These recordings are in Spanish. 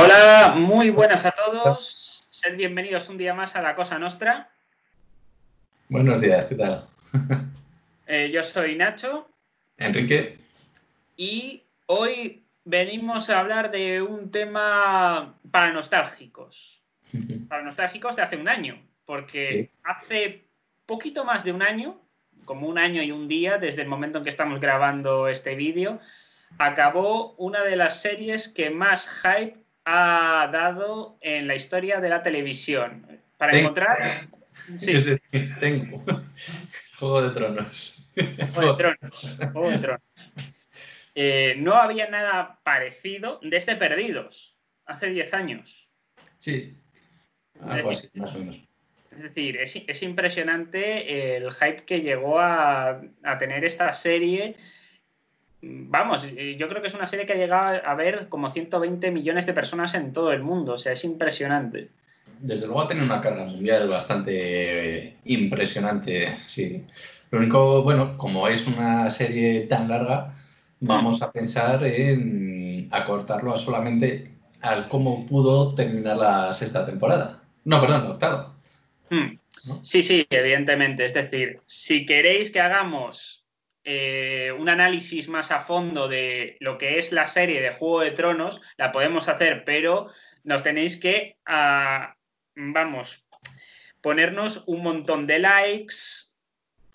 Hola, muy buenas a todos. Sed bienvenidos un día más a La Cosa Nostra. Buenos días, ¿qué tal? Yo soy Nacho Enrique. y hoy venimos a hablar de un tema para nostálgicos de hace un año, porque Sí. hace poquito más de un año, como un año y un día desde el momento en que estamos grabando este vídeo, acabó una de las series que más hype ha dado en la historia de la televisión. Para Tengo. encontrar... Es Sí, decir, tengo. Juego de Tronos. Juego de Tronos. Juego de Tronos. No había nada parecido desde Perdidos, hace 10 años. Sí, algo así, más o menos. Es decir, es impresionante el hype que llegó a tener esta serie. Vamos, yo creo que es una serie que ha llegado a ver como 120 millones de personas en todo el mundo. O sea, es impresionante. Desde luego tiene una carga mundial bastante impresionante, sí. Lo único, bueno, como es una serie tan larga, vamos a pensar en acortarlo solamente al cómo pudo terminar la sexta temporada. No, perdón, la octava, ¿no? Sí, sí, evidentemente. Es decir, si queréis que hagamos un análisis más a fondo de lo que es la serie de Juego de Tronos, la podemos hacer, pero nos tenéis que, vamos, ponernos un montón de likes.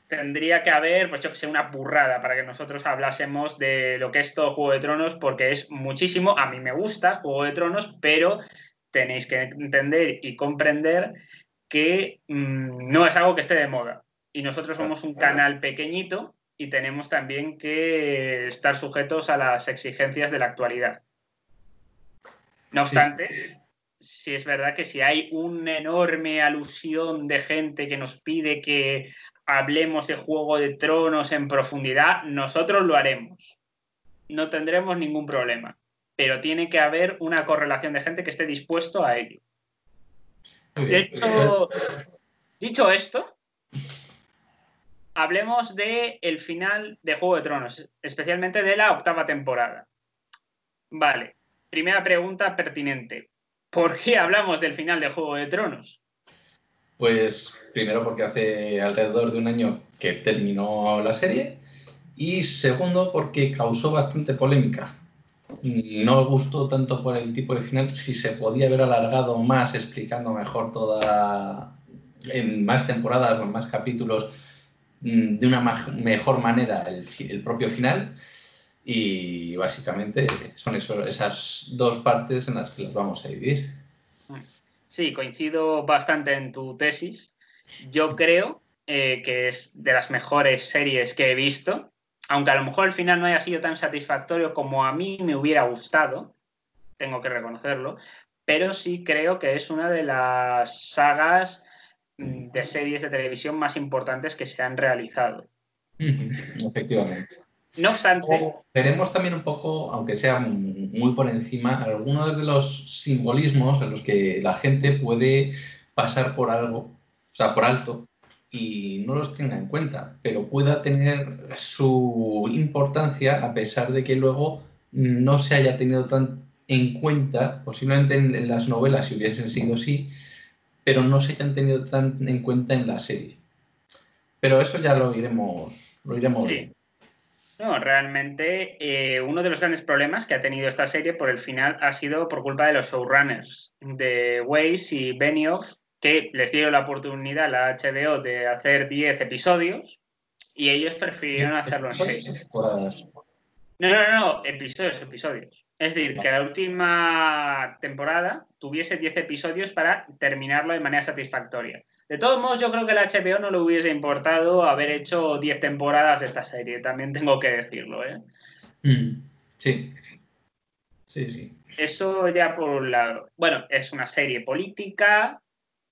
Tendría que haber, pues yo que sé, una burrada para que nosotros hablásemos de lo que es todo Juego de Tronos, porque es muchísimo. A mí me gusta Juego de Tronos, pero tenéis que entender y comprender que no es algo que esté de moda. Y nosotros somos un canal pequeñito y tenemos también que estar sujetos a las exigencias de la actualidad. No Sí, sí. obstante, sí es verdad que si hay una enorme alusión de gente que nos pide que hablemos de Juego de Tronos en profundidad, nosotros lo haremos. No tendremos ningún problema. Pero tiene que haber una correlación de gente que esté dispuesto a ello. Muy De bien. hecho, dicho esto, hablemos del final de Juego de Tronos, especialmente de la octava temporada. Vale, primera pregunta pertinente. ¿Por qué hablamos del final de Juego de Tronos? Pues primero porque hace alrededor de un año que terminó la serie y segundo porque causó bastante polémica. No gustó tanto por el tipo de final, si se podía haber alargado más explicando mejor toda, en más temporadas o en más capítulos, de una mejor manera el propio final, y básicamente son esas dos partes en las que las vamos a dividir. Sí, coincido bastante en tu tesis. Yo creo que es de las mejores series que he visto, aunque a lo mejor el final no haya sido tan satisfactorio como a mí me hubiera gustado, tengo que reconocerlo, pero sí creo que es una de las sagas de series de televisión más importantes que se han realizado. Efectivamente. No obstante, Veremos también un poco, aunque sea muy por encima, algunos de los simbolismos en los que la gente puede pasar por algo, o sea, por alto, y no los tenga en cuenta, pero pueda tener su importancia a pesar de que luego no se haya tenido tan en cuenta, posiblemente en las novelas si hubiesen sido así, pero no se hayan tenido tan en cuenta en la serie. Pero eso ya lo iremos sí. viendo. No, realmente uno de los grandes problemas que ha tenido esta serie por el final ha sido por culpa de los showrunners, de Weiss y Benioff, que les dieron la oportunidad a la HBO de hacer 10 episodios y ellos prefirieron hacerlo en 6. Temporadas. No, episodios. Es decir, que la última temporada tuviese 10 episodios para terminarlo de manera satisfactoria. De todos modos, yo creo que a la HBO no le hubiese importado haber hecho 10 temporadas de esta serie, también tengo que decirlo, ¿eh? Sí, sí, sí. Eso ya por un lado. Bueno, es una serie política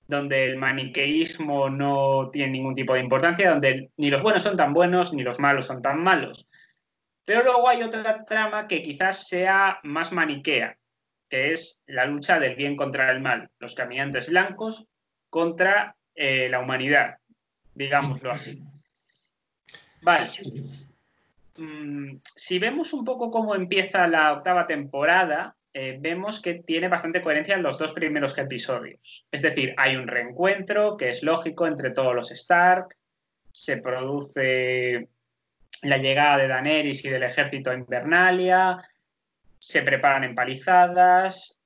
donde el maniqueísmo no tiene ningún tipo de importancia, donde ni los buenos son tan buenos ni los malos son tan malos. Pero luego hay otra trama que quizás sea más maniquea, que es la lucha del bien contra el mal, los caminantes blancos contra la humanidad, digámoslo así. Vale. Sí. Si vemos un poco cómo empieza la octava temporada, vemos que tiene bastante coherencia en los 2 primeros episodios. Es decir, hay un reencuentro que es lógico entre todos los Stark, se produce la llegada de Daenerys y del ejército a Invernalia, se preparan empalizadas,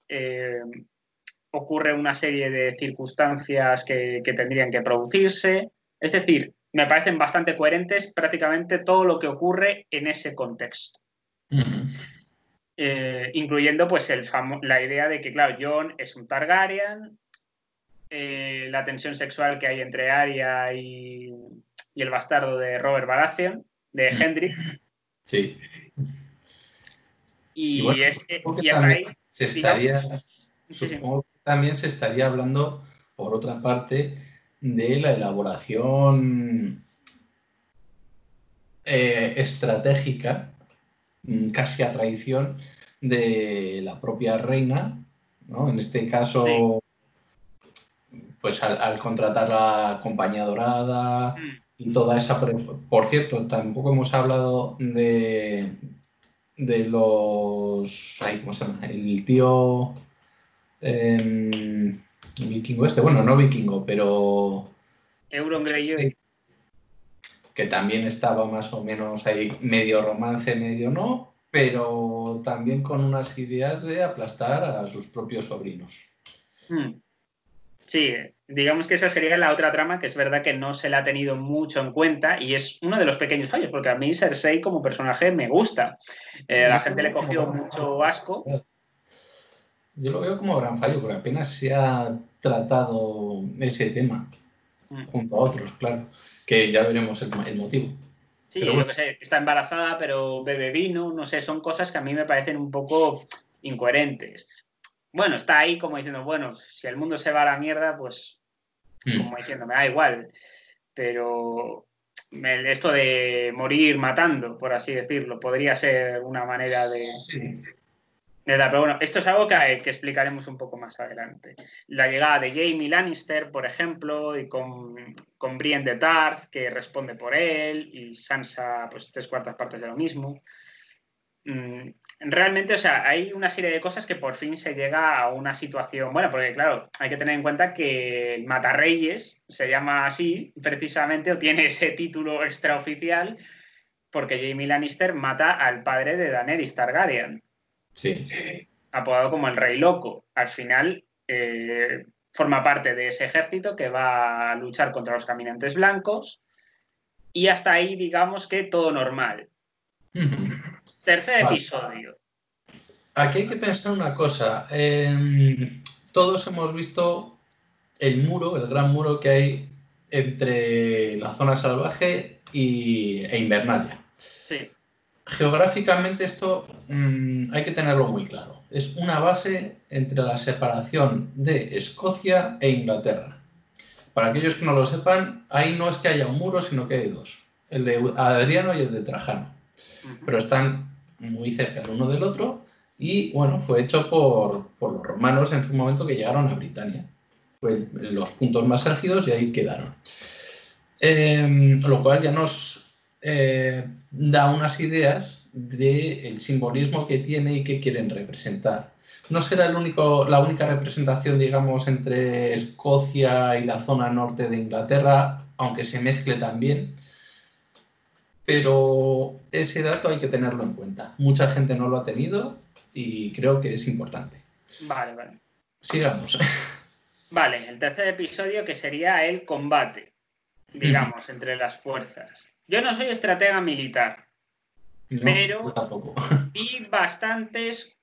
ocurre una serie de circunstancias que tendrían que producirse. Es decir, me parecen bastante coherentes prácticamente todo lo que ocurre en ese contexto. Incluyendo pues la idea de que, claro, Jon es un Targaryen, la tensión sexual que hay entre Arya y el bastardo de Robert Baratheon, de Hendrik. Sí. Y, bueno, y hasta ahí, supongo que también se estaría hablando, por otra parte, de la elaboración estratégica, casi a traición, de la propia reina, ¿no? En este caso, pues al contratar la Compañía Dorada y toda esa... Por cierto, tampoco hemos hablado de los... ¿Cómo se llama? El tío vikingo este, bueno, no vikingo, pero... Euron Greyjoy. Que también estaba más o menos ahí medio romance, medio no, pero también con unas ideas de aplastar a sus propios sobrinos. Sí, digamos que esa sería la otra trama, que es verdad que no se la ha tenido mucho en cuenta y es uno de los pequeños fallos, porque a mí Cersei como personaje me gusta. La gente le cogió mucho asco. Yo lo veo como gran fallo, porque apenas se ha tratado ese tema, junto a otros, claro, que ya veremos el motivo. Sí, pero bueno, yo que sé, está embarazada, pero bebe vino, no sé, son cosas que a mí me parecen un poco incoherentes. Bueno, está ahí como diciendo, bueno, si el mundo se va a la mierda, pues como diciendo, me da igual. Pero esto de morir matando, por así decirlo, podría ser una manera de... Sí. Pero bueno, esto es algo que explicaremos un poco más adelante. La llegada de Jaime Lannister, por ejemplo, y con Brienne de Tarth, que responde por él, y Sansa, pues 3/4 partes de lo mismo. Realmente, o sea, hay una serie de cosas que por fin se llega a una situación... Bueno, porque claro, hay que tener en cuenta que el Matarreyes se llama así, precisamente, o tiene ese título extraoficial, porque Jaime Lannister mata al padre de Daenerys Targaryen. Sí. Apodado como el Rey Loco. Al final forma parte de ese ejército que va a luchar contra los caminantes blancos y hasta ahí digamos que todo normal. Tercer episodio. Aquí hay que pensar una cosa. Todos hemos visto el muro, el gran muro que hay entre la zona salvaje e Invernalia. Sí. Geográficamente esto hay que tenerlo muy claro. Es una base entre la separación de Escocia e Inglaterra. Para aquellos que no lo sepan, ahí no es que haya un muro, sino que hay dos. El de Adriano y el de Trajano. Pero están muy cerca el uno del otro y, bueno, fue hecho por los romanos en su momento que llegaron a Britania. Fue los puntos más álgidos y ahí quedaron. Lo cual ya nos da unas ideas del simbolismo que tiene y que quieren representar. No será la única representación, digamos, entre Escocia y la zona norte de Inglaterra, aunque se mezcle también, pero ese dato hay que tenerlo en cuenta. Mucha gente no lo ha tenido y creo que es importante. Vale. Sigamos. Vale, el tercer episodio que sería el combate, digamos, entre las fuerzas. Yo no soy estratega militar, No, pero tampoco. vi bastantes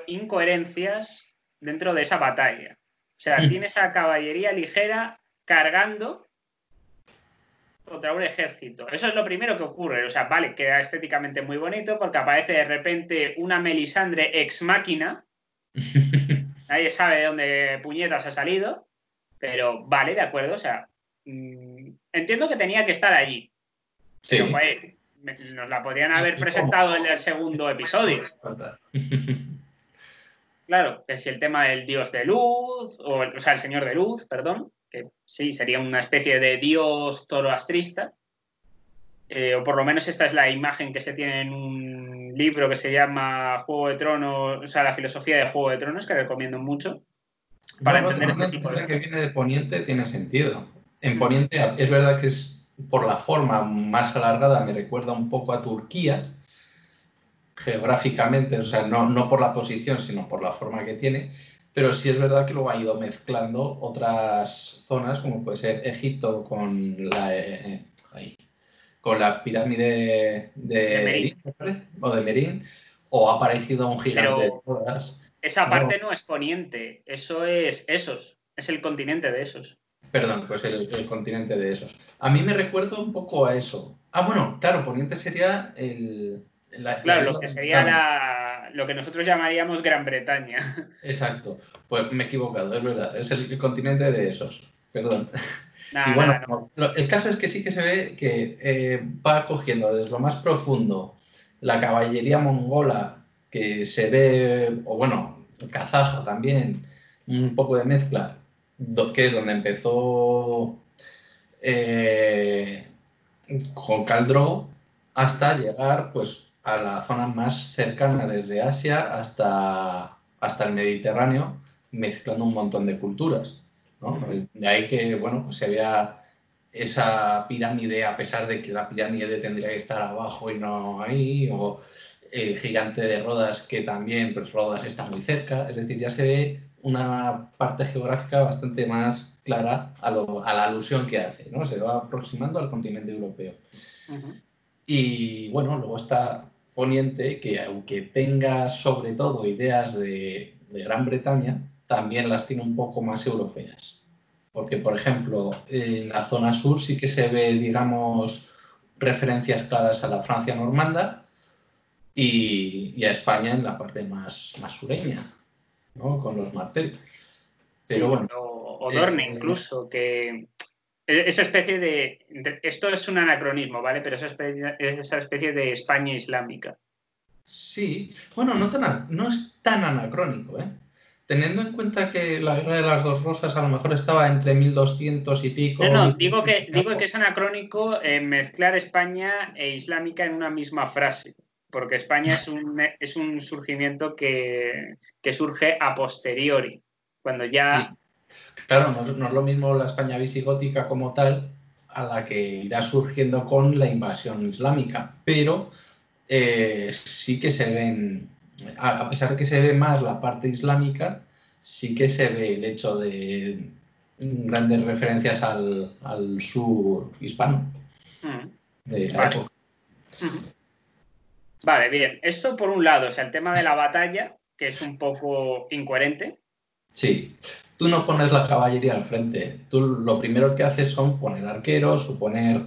incoherencias dentro de esa batalla. O sea, tienes a caballería ligera cargando contra un ejército. Eso es lo primero que ocurre. O sea, vale, queda estéticamente muy bonito porque aparece de repente una Melisandre ex máquina. Nadie sabe de dónde puñetas ha salido, pero vale, de acuerdo. O sea, entiendo que tenía que estar allí. Sí. Pero, joder, nos la podrían haber presentado en el segundo episodio. Claro, que si el tema del dios de luz, o sea, el señor de luz, perdón, que sí, sería una especie de dios zoroastrista. o por lo menos esta es la imagen que se tiene en un libro que se llama Juego de Tronos, o sea, la filosofía de Juego de Tronos, que recomiendo mucho para No, entender teniendo este en tipo de cuenta que cosas. viene de Poniente, tiene sentido. En Poniente es verdad que es por la forma más alargada, me recuerda un poco a Turquía, geográficamente, o sea, no por la posición, sino por la forma que tiene, pero sí es verdad que luego ha ido mezclando otras zonas, como puede ser Egipto con la pirámide De de Merín. Elín, me parece, o de Merín, o ha aparecido un gigante de Pero Rodas, esa ¿no? parte no es Poniente, eso es Esos, es el continente de Esos. Perdón, pues el continente de esos. A mí me recuerda un poco a eso. Ah, bueno, claro, Poniente sería la Claro, lo isla que donde sería estamos. lo que nosotros llamaríamos Gran Bretaña. Exacto. Pues me he equivocado, es verdad. Es el continente de esos. Perdón. Y Nada, bueno, nada, no. el caso es que sí que se ve que va cogiendo desde lo más profundo la caballería mongola, que se ve, o bueno, kazaja también, un poco de mezcla, que es donde empezó eh, con Khal Drogo, hasta llegar pues, a la zona más cercana desde Asia hasta el Mediterráneo, mezclando un montón de culturas, ¿no? De ahí que bueno, pues se vea esa pirámide, a pesar de que la pirámide tendría que estar abajo y no ahí, o el gigante de Rodas, que también, pues Rodas está muy cerca, es decir, ya se ve una parte geográfica bastante más clara a la alusión que hace, ¿no? Se va aproximando al continente europeo. Y bueno, luego está Poniente, que aunque tenga sobre todo ideas de Gran Bretaña, también las tiene un poco más europeas. Porque, por ejemplo, en la zona sur sí que se ve, digamos, referencias claras a la Francia normanda y a España en la parte más sureña, ¿no? Con los Martel. Pero Sí, bueno, o Dorne eh, incluso, que esa especie esto es un anacronismo, ¿vale? Pero esa especie de España islámica. sí, bueno, no es tan anacrónico, ¿eh? Teniendo en cuenta que la Guerra de las Dos Rosas a lo mejor estaba entre 1200 y No, pico, no, 1300 y digo que algo. es anacrónico mezclar España e islámica en una misma frase, porque España es un surgimiento que surge a posteriori, cuando ya... Sí, claro, no es lo mismo la España visigótica como tal a la que irá surgiendo con la invasión islámica, pero sí que se ven, a pesar de que se ve más la parte islámica, sí que se ve el hecho de grandes referencias al sur hispano de la Vale. época. Vale, bien. Esto por un lado, o sea, el tema de la batalla, que es un poco incoherente. Sí, tú no pones la caballería al frente, tú lo primero que haces son poner arqueros o poner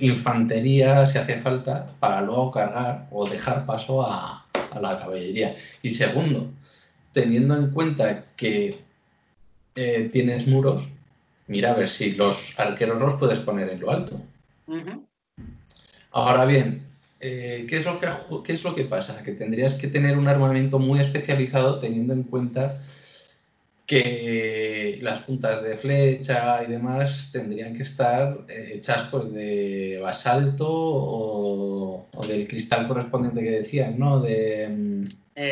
infantería si hace falta para luego cargar o dejar paso a la caballería. Y segundo, teniendo en cuenta que tienes muros, mira a ver si los arqueros los puedes poner en lo alto. Ahora bien, qué es lo que pasa? Que tendrías que tener un armamento muy especializado teniendo en cuenta que las puntas de flecha y demás tendrían que estar hechas pues, de basalto o del cristal correspondiente que decían, ¿no? De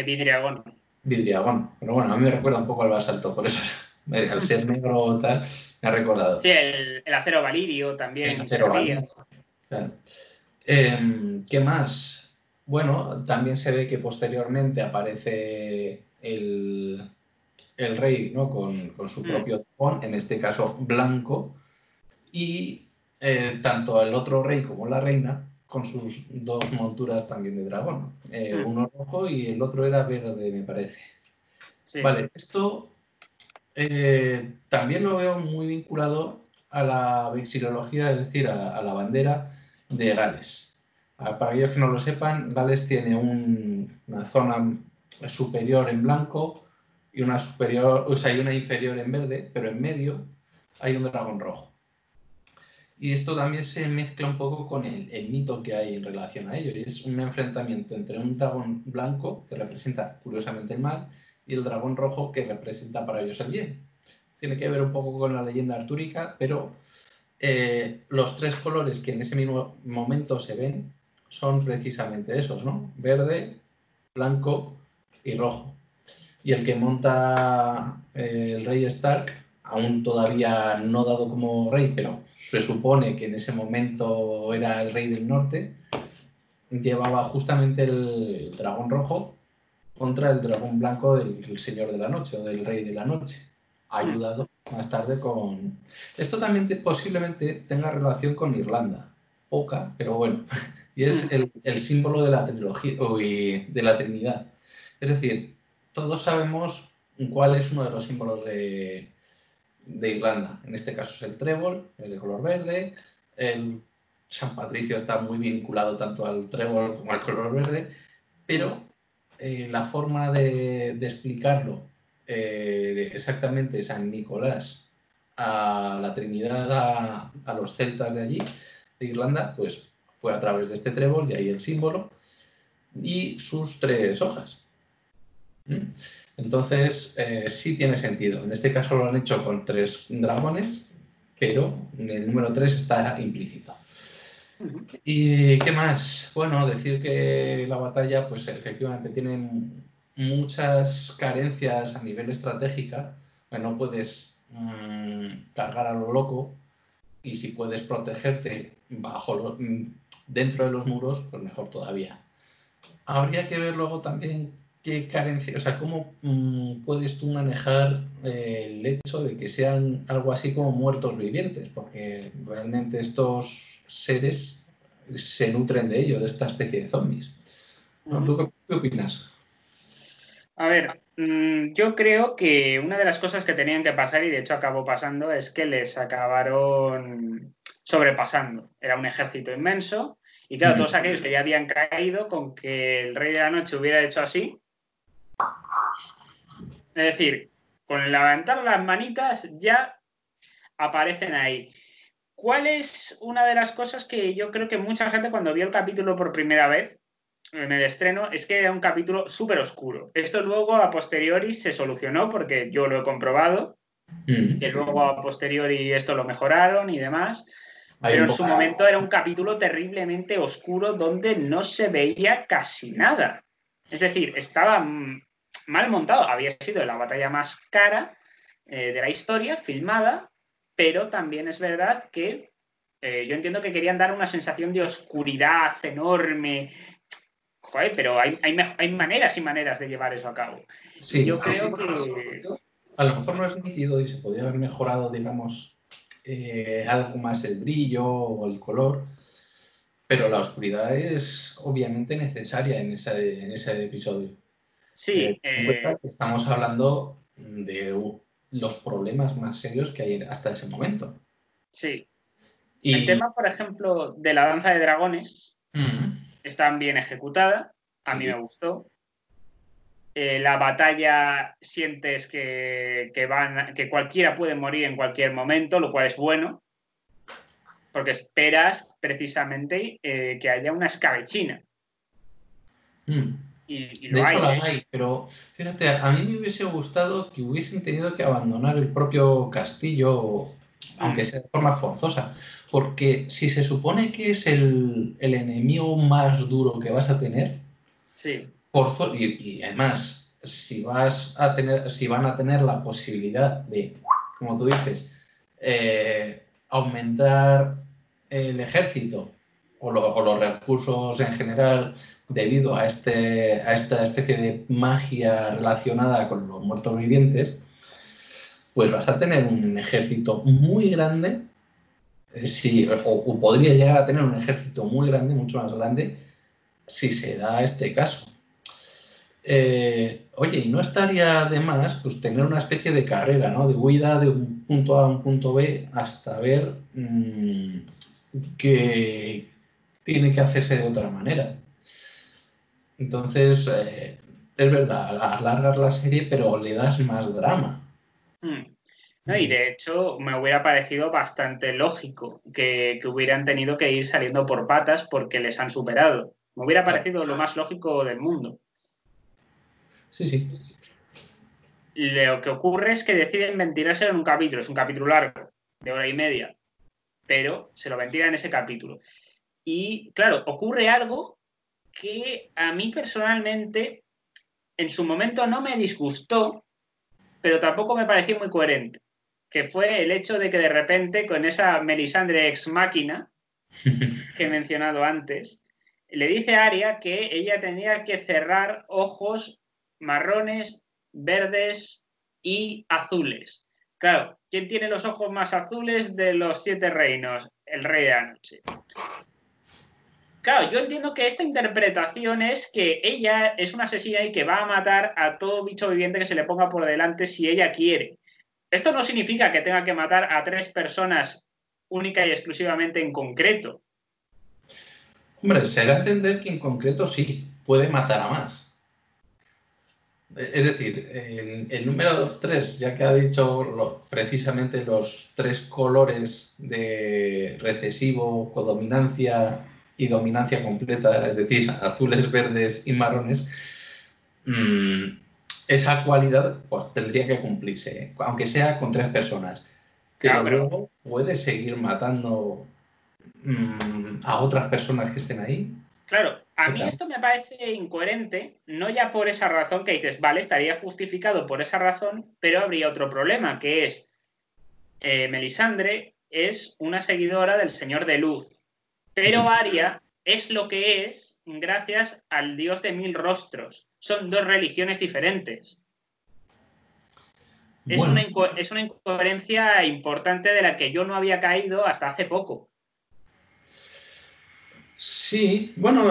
Vidriagón. vidriagón. Pero bueno, a mí me recuerda un poco al basalto, por eso al ser negro o tal, me ha recordado. Sí, el acero valirio El también acero servía. valiente, claro. ¿Qué más? Bueno, también se ve que posteriormente aparece el rey, ¿no? Con su Mm, propio dragón, en este caso blanco, y tanto el otro rey como la reina con sus dos monturas también de dragón, mm, uno rojo y el otro era verde, me parece. sí. Vale, esto también lo veo muy vinculado a la vexilología, es decir, a la bandera de Gales. Para aquellos que no lo sepan, Gales tiene una zona superior en blanco y una superior, o sea, hay una inferior en verde, pero en medio hay un dragón rojo. Y esto también se mezcla un poco con el mito que hay en relación a ello, y es un enfrentamiento entre un dragón blanco, que representa curiosamente el mal, y el dragón rojo, que representa para ellos el bien. Tiene que ver un poco con la leyenda artúrica, pero los 3 colores que en ese mismo momento se ven son precisamente esos, ¿no? Verde, blanco y rojo. Y el que monta el rey Stark, aún todavía no dado como rey, pero se supone que en ese momento era el rey del norte, llevaba justamente el dragón rojo contra el dragón blanco del Señor de la Noche o del Rey de la Noche, ayudado más tarde con... Esto también posiblemente tenga relación con Irlanda, poca, pero bueno, y es el símbolo de la trilogía, de la Trinidad. Es decir, todos sabemos cuál es uno de los símbolos de Irlanda. En este caso es el trébol, es de color verde. El San Patricio está muy vinculado tanto al trébol como al color verde, pero la forma de explicarlo exactamente San Nicolás a la Trinidad, a los celtas de allí, de Irlanda, pues fue a través de este trébol y ahí el símbolo y sus 3 hojas. Entonces, sí tiene sentido. En este caso lo han hecho con 3 dragones, pero el número 3 está implícito. ¿Y qué más? Bueno, decir que la batalla, pues efectivamente tiene muchas carencias a nivel estratégica. No puedes cargar a lo loco, y si puedes protegerte dentro de los muros, pues mejor todavía. Habría que ver luego también qué carencia, o sea, cómo puedes tú manejar el hecho de que sean algo así como muertos vivientes, porque realmente estos seres se nutren de ello, de esta especie de zombies. ¿No? ¿Tú qué opinas? A ver, yo creo que una de las cosas que tenían que pasar, y de hecho acabó pasando, es que les acabaron sobrepasando. Era un ejército inmenso, y claro, todos aquellos que ya habían caído, con que el Rey de la Noche hubiera hecho así, es decir, con levantar las manitas ya aparecen ahí. ¿Cuál es una de las cosas que yo creo que mucha gente cuando vio el capítulo por primera vez en el estreno es que era un capítulo súper oscuro? Esto luego a posteriori se solucionó porque yo lo he comprobado, que luego a posteriori esto lo mejoraron y demás, pero en su momento era un capítulo terriblemente oscuro donde no se veía casi nada. Es decir, estaba mal montado, había sido la batalla más cara de la historia, filmada, pero también es verdad que yo entiendo que querían dar una sensación de oscuridad enorme. Joder, pero hay maneras y maneras de llevar eso a cabo. Sí, y yo creo que... a lo mejor no es nítido y se podría haber mejorado, digamos, algo más el brillo o el color, pero la oscuridad es obviamente necesaria en ese episodio. Sí, Estamos hablando de los problemas más serios que hay hasta ese momento. sí. El Y tema, por ejemplo, de la danza de dragones está bien ejecutada, a mí sí, me gustó. La batalla sientes que cualquiera puede morir en cualquier momento, lo cual es bueno, porque esperas precisamente que haya una escabechina. Y de lo hecho hay. la hay, pero fíjate, a mí me hubiese gustado que hubiesen tenido que abandonar el propio castillo, aunque sea de forma forzosa, porque si se supone que es el enemigo más duro que vas a tener, Sí. y además, si van a tener la posibilidad de, como tú dices, aumentar el ejército o los recursos en general debido a esta especie de magia relacionada con los muertos vivientes, pues vas a tener un ejército muy grande, o podría llegar a tener un ejército muy grande, mucho más grande, si se da este caso. Oye, ¿y no estaría de más pues, tener una especie de carrera, ¿no? De huida de un punto A a un punto B hasta ver que tiene que hacerse de otra manera? Entonces, es verdad, alargas la serie, pero le das más drama. No, y de hecho me hubiera parecido bastante lógico que hubieran tenido que ir saliendo por patas porque les han superado. Me hubiera parecido lo más lógico del mundo. Sí, sí. Lo que ocurre es que deciden ventilarse en un capítulo. Es un capítulo largo, de hora y media. pero se lo ventila en ese capítulo. Y claro, ocurre algo que a mí personalmente en su momento no me disgustó, pero tampoco me pareció muy coherente, que fue el hecho de que de repente con esa Melisandre ex máquina que he mencionado antes, le dice a Arya que ella tenía que cerrar ojos marrones, verdes y azules. Claro, ¿quién tiene los ojos más azules de los 7 reinos? El Rey de la Noche. Claro, yo entiendo que esta interpretación es que ella es una asesina y que va a matar a todo bicho viviente que se le ponga por delante si ella quiere. Esto no significa que tenga que matar a 3 personas única y exclusivamente en concreto. Hombre, se da a entender que en concreto sí, puede matar a más. Es decir, el número 3, ya que ha dicho precisamente los 3 colores de recesivo, codominancia y dominancia completa, es decir, azules, verdes y marrones, esa cualidad pues, tendría que cumplirse, aunque sea con 3 personas. Pero Claro, luego puede seguir matando a otras personas que estén ahí. claro, a mí esto me parece incoherente, no ya por esa razón que dices, vale, estaría justificado por esa razón, pero habría otro problema, que es Melisandre es una seguidora del Señor de Luz, pero Arya es lo que es gracias al Dios de Mil Rostros. Son 2 religiones diferentes. Bueno, Es una incoherencia importante de la que yo no había caído hasta hace poco. sí, bueno,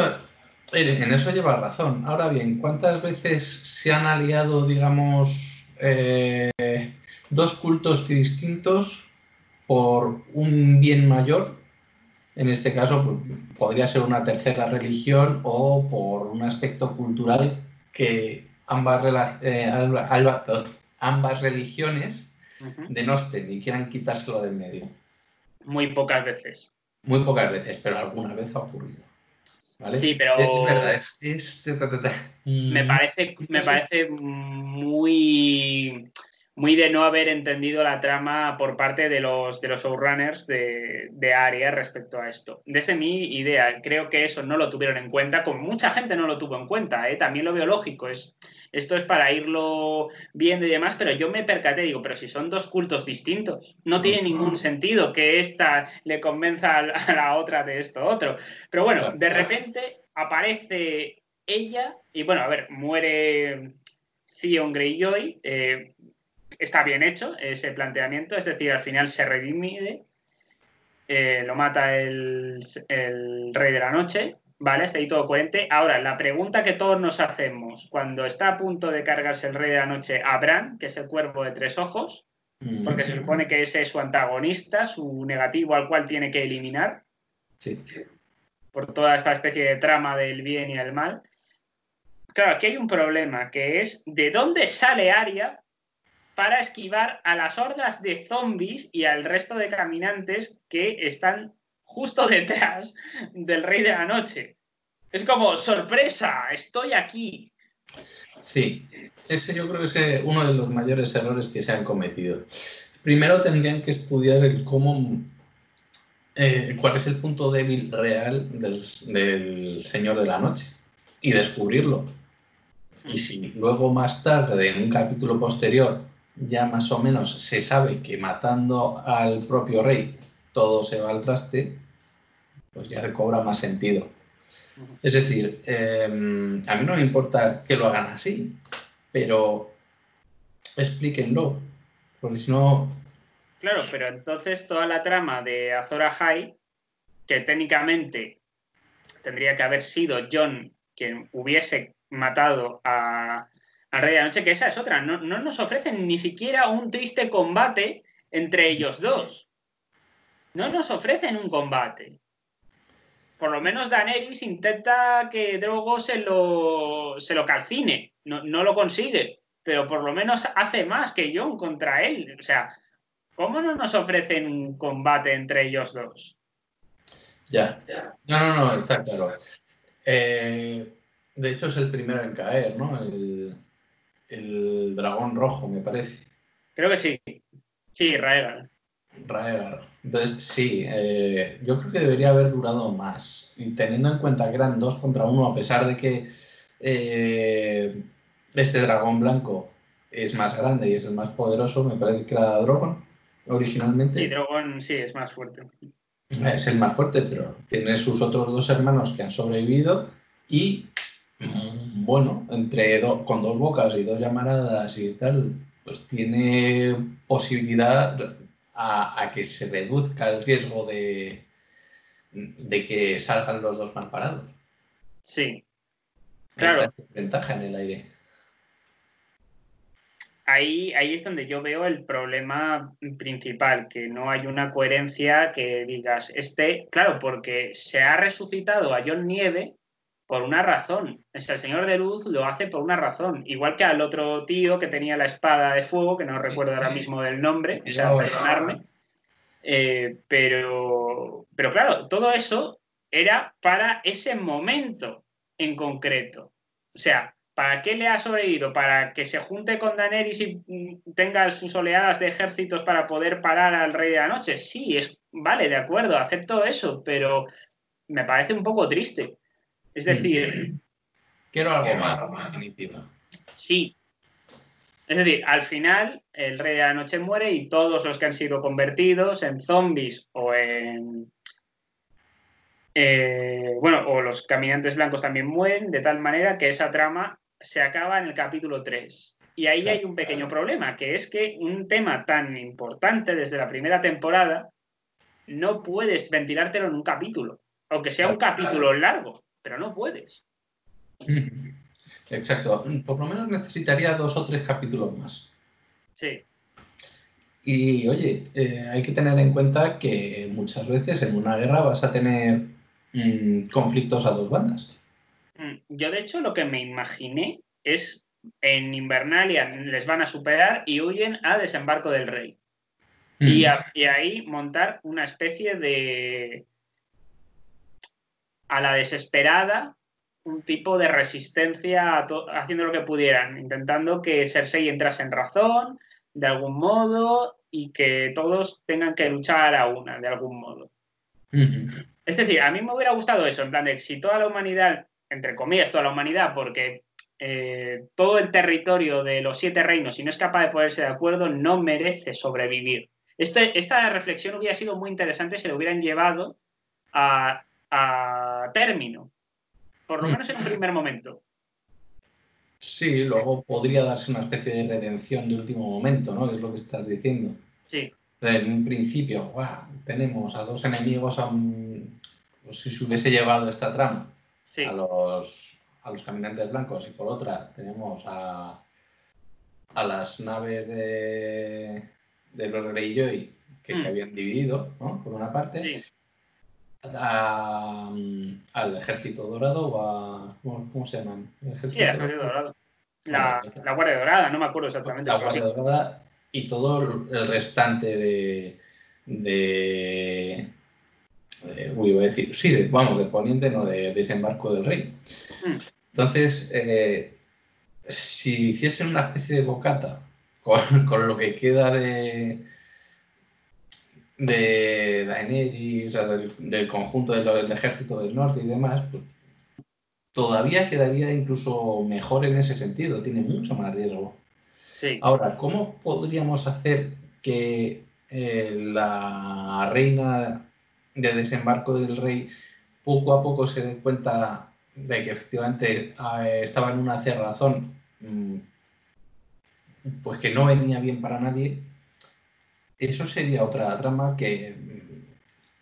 en eso lleva razón. Ahora bien, ¿cuántas veces se han aliado, digamos, 2 cultos distintos por un bien mayor? En este caso, pues, podría ser una tercera religión o por un aspecto cultural que ambas religiones denosten y quieran quitárselo de en medio. Muy pocas veces. Muy pocas veces, pero alguna vez ha ocurrido. ¿Vale? Sí, Es verdad, pero me muy curioso. parece muy, muy de no haber entendido la trama por parte de los showrunners de Aria respecto a esto. Desde mi idea, creo que eso no lo tuvieron en cuenta, como mucha gente no lo tuvo en cuenta, ¿eh? También lo veo lógico, esto es para irlo viendo y demás, pero yo me percaté, digo, pero si son 2 cultos distintos, no tiene ningún sentido que esta le convenza a la otra de esto otro. Pero bueno, Claro. de repente aparece ella y bueno, a ver, muere Theon Greyjoy. Está bien hecho ese planteamiento, es decir, al final se redime, lo mata el Rey de la Noche, ¿vale? Está ahí todo coherente. Ahora, la pregunta que todos nos hacemos, cuando está a punto de cargarse el Rey de la Noche a Bran, que es el cuervo de 3 ojos, porque se supone que ese es su antagonista, su negativo al cual tiene que eliminar, Sí. por toda esta especie de trama del bien y el mal. Claro, aquí hay un problema, que es ¿de dónde sale Arya para esquivar a las hordas de zombies y al resto de caminantes que están justo detrás del Rey de la Noche? Es como, sorpresa, estoy aquí. Sí, ese yo creo que es uno de los mayores errores que se han cometido. Primero tendrían que estudiar el cómo, cuál es el punto débil real del Señor de la Noche y descubrirlo. Y si luego más tarde, en un capítulo posterior, ya más o menos se sabe que matando al propio rey todo se va al traste, pues ya se cobra más sentido. Es decir, a mí no me importa que lo hagan así, pero explíquenlo, porque si no... Claro, pero entonces toda la trama de Azor Ahai, que técnicamente tendría que haber sido Jon quien hubiese matado al Rey de la Noche, que esa es otra, no nos ofrecen ni siquiera un triste combate entre ellos dos. No nos ofrecen un combate. Por lo menos Daenerys intenta que Drogo se lo calcine. No lo consigue, pero por lo menos hace más que Jon contra él. O sea, ¿cómo no nos ofrecen un combate entre ellos dos? Ya. No, está claro. De hecho, es el primero en caer, ¿no? El dragón rojo, me parece. Creo que sí. Sí, Raegal. Raegar. Entonces, sí, yo creo que debería haber durado más. Y teniendo en cuenta que eran 2 contra 1, a pesar de que este dragón blanco es más grande y es el más poderoso, me parece que era Drogon Sí, originalmente. Drogon sí es más fuerte. Es el más fuerte, pero tiene sus otros 2 hermanos que han sobrevivido y, bueno, con 2 bocas y 2 llamaradas y tal, pues tiene posibilidad a que se reduzca el riesgo de que salgan los 2 mal parados. Sí, Esta claro. es ventaja en el aire. Ahí es donde yo veo el problema principal, que no hay una coherencia que digas, claro, porque se ha resucitado a Jon Nieve por una razón. El Señor de Luz lo hace por una razón. Igual que al otro tío que tenía la espada de fuego, que no recuerdo ahora mismo del nombre, o sea, perdonarme. Pero claro, todo eso era para ese momento en concreto. O sea, ¿para qué le ha sobrevivido? ¿Para que se junte con Daenerys y tenga sus oleadas de ejércitos para poder parar al Rey de la Noche? Sí, vale, de acuerdo, acepto eso, pero me parece un poco triste. Es decir, Quiero algo más, en definitiva. sí. Es decir, al final el Rey de la Noche muere y todos los que han sido convertidos en zombies o o los caminantes blancos también mueren, de tal manera que esa trama se acaba en el capítulo 3. Y ahí hay un pequeño problema, que es que un tema tan importante desde la primera temporada no puedes ventilártelo en un capítulo, aunque sea un capítulo largo, pero no puedes. Exacto. Por lo menos necesitaría 2 o 3 capítulos más. Sí. Y oye, hay que tener en cuenta que muchas veces en una guerra vas a tener conflictos a 2 bandas. Yo, de hecho, lo que me imaginé es en Invernalia les van a superar y huyen a Desembarco del Rey. Y ahí montar una especie de, a la desesperada, un tipo de resistencia haciendo lo que pudieran, intentando que Cersei entrase en razón de algún modo y que todos tengan que luchar a una de algún modo. Es decir, a mí me hubiera gustado eso, en plan de si toda la humanidad, entre comillas, toda la humanidad, porque todo el territorio de los 7 reinos, si no es capaz de ponerse de acuerdo, no merece sobrevivir. Esta reflexión hubiera sido muy interesante si lo hubieran llevado a término, por lo menos en un primer momento. Sí, luego podría darse una especie de redención de último momento, ¿no? Que es lo que estás diciendo. Sí. En un principio, tenemos a 2 enemigos, pues si se hubiese llevado esta trama Sí. a los caminantes blancos, y por otra tenemos a las naves de los Greyjoy que se habían dividido, ¿no? Por una parte, sí. al ejército dorado o ¿cómo se llaman? El ejército dorado. La Guardia Dorada, no me acuerdo exactamente. La Guardia Dorada y todo el restante voy a decir, sí, de Poniente, no de Desembarco del Rey. Entonces, si hiciesen una especie de bocata con lo que queda de Daenerys, o del conjunto del ejército del norte y demás, pues todavía quedaría incluso mejor en ese sentido, tiene mucho más riesgo. Sí. Ahora, ¿cómo podríamos hacer que la reina de Desembarco del Rey poco a poco se dé cuenta de que efectivamente estaba en una cerrazón pues que no venía bien para nadie? Eso sería otra trama que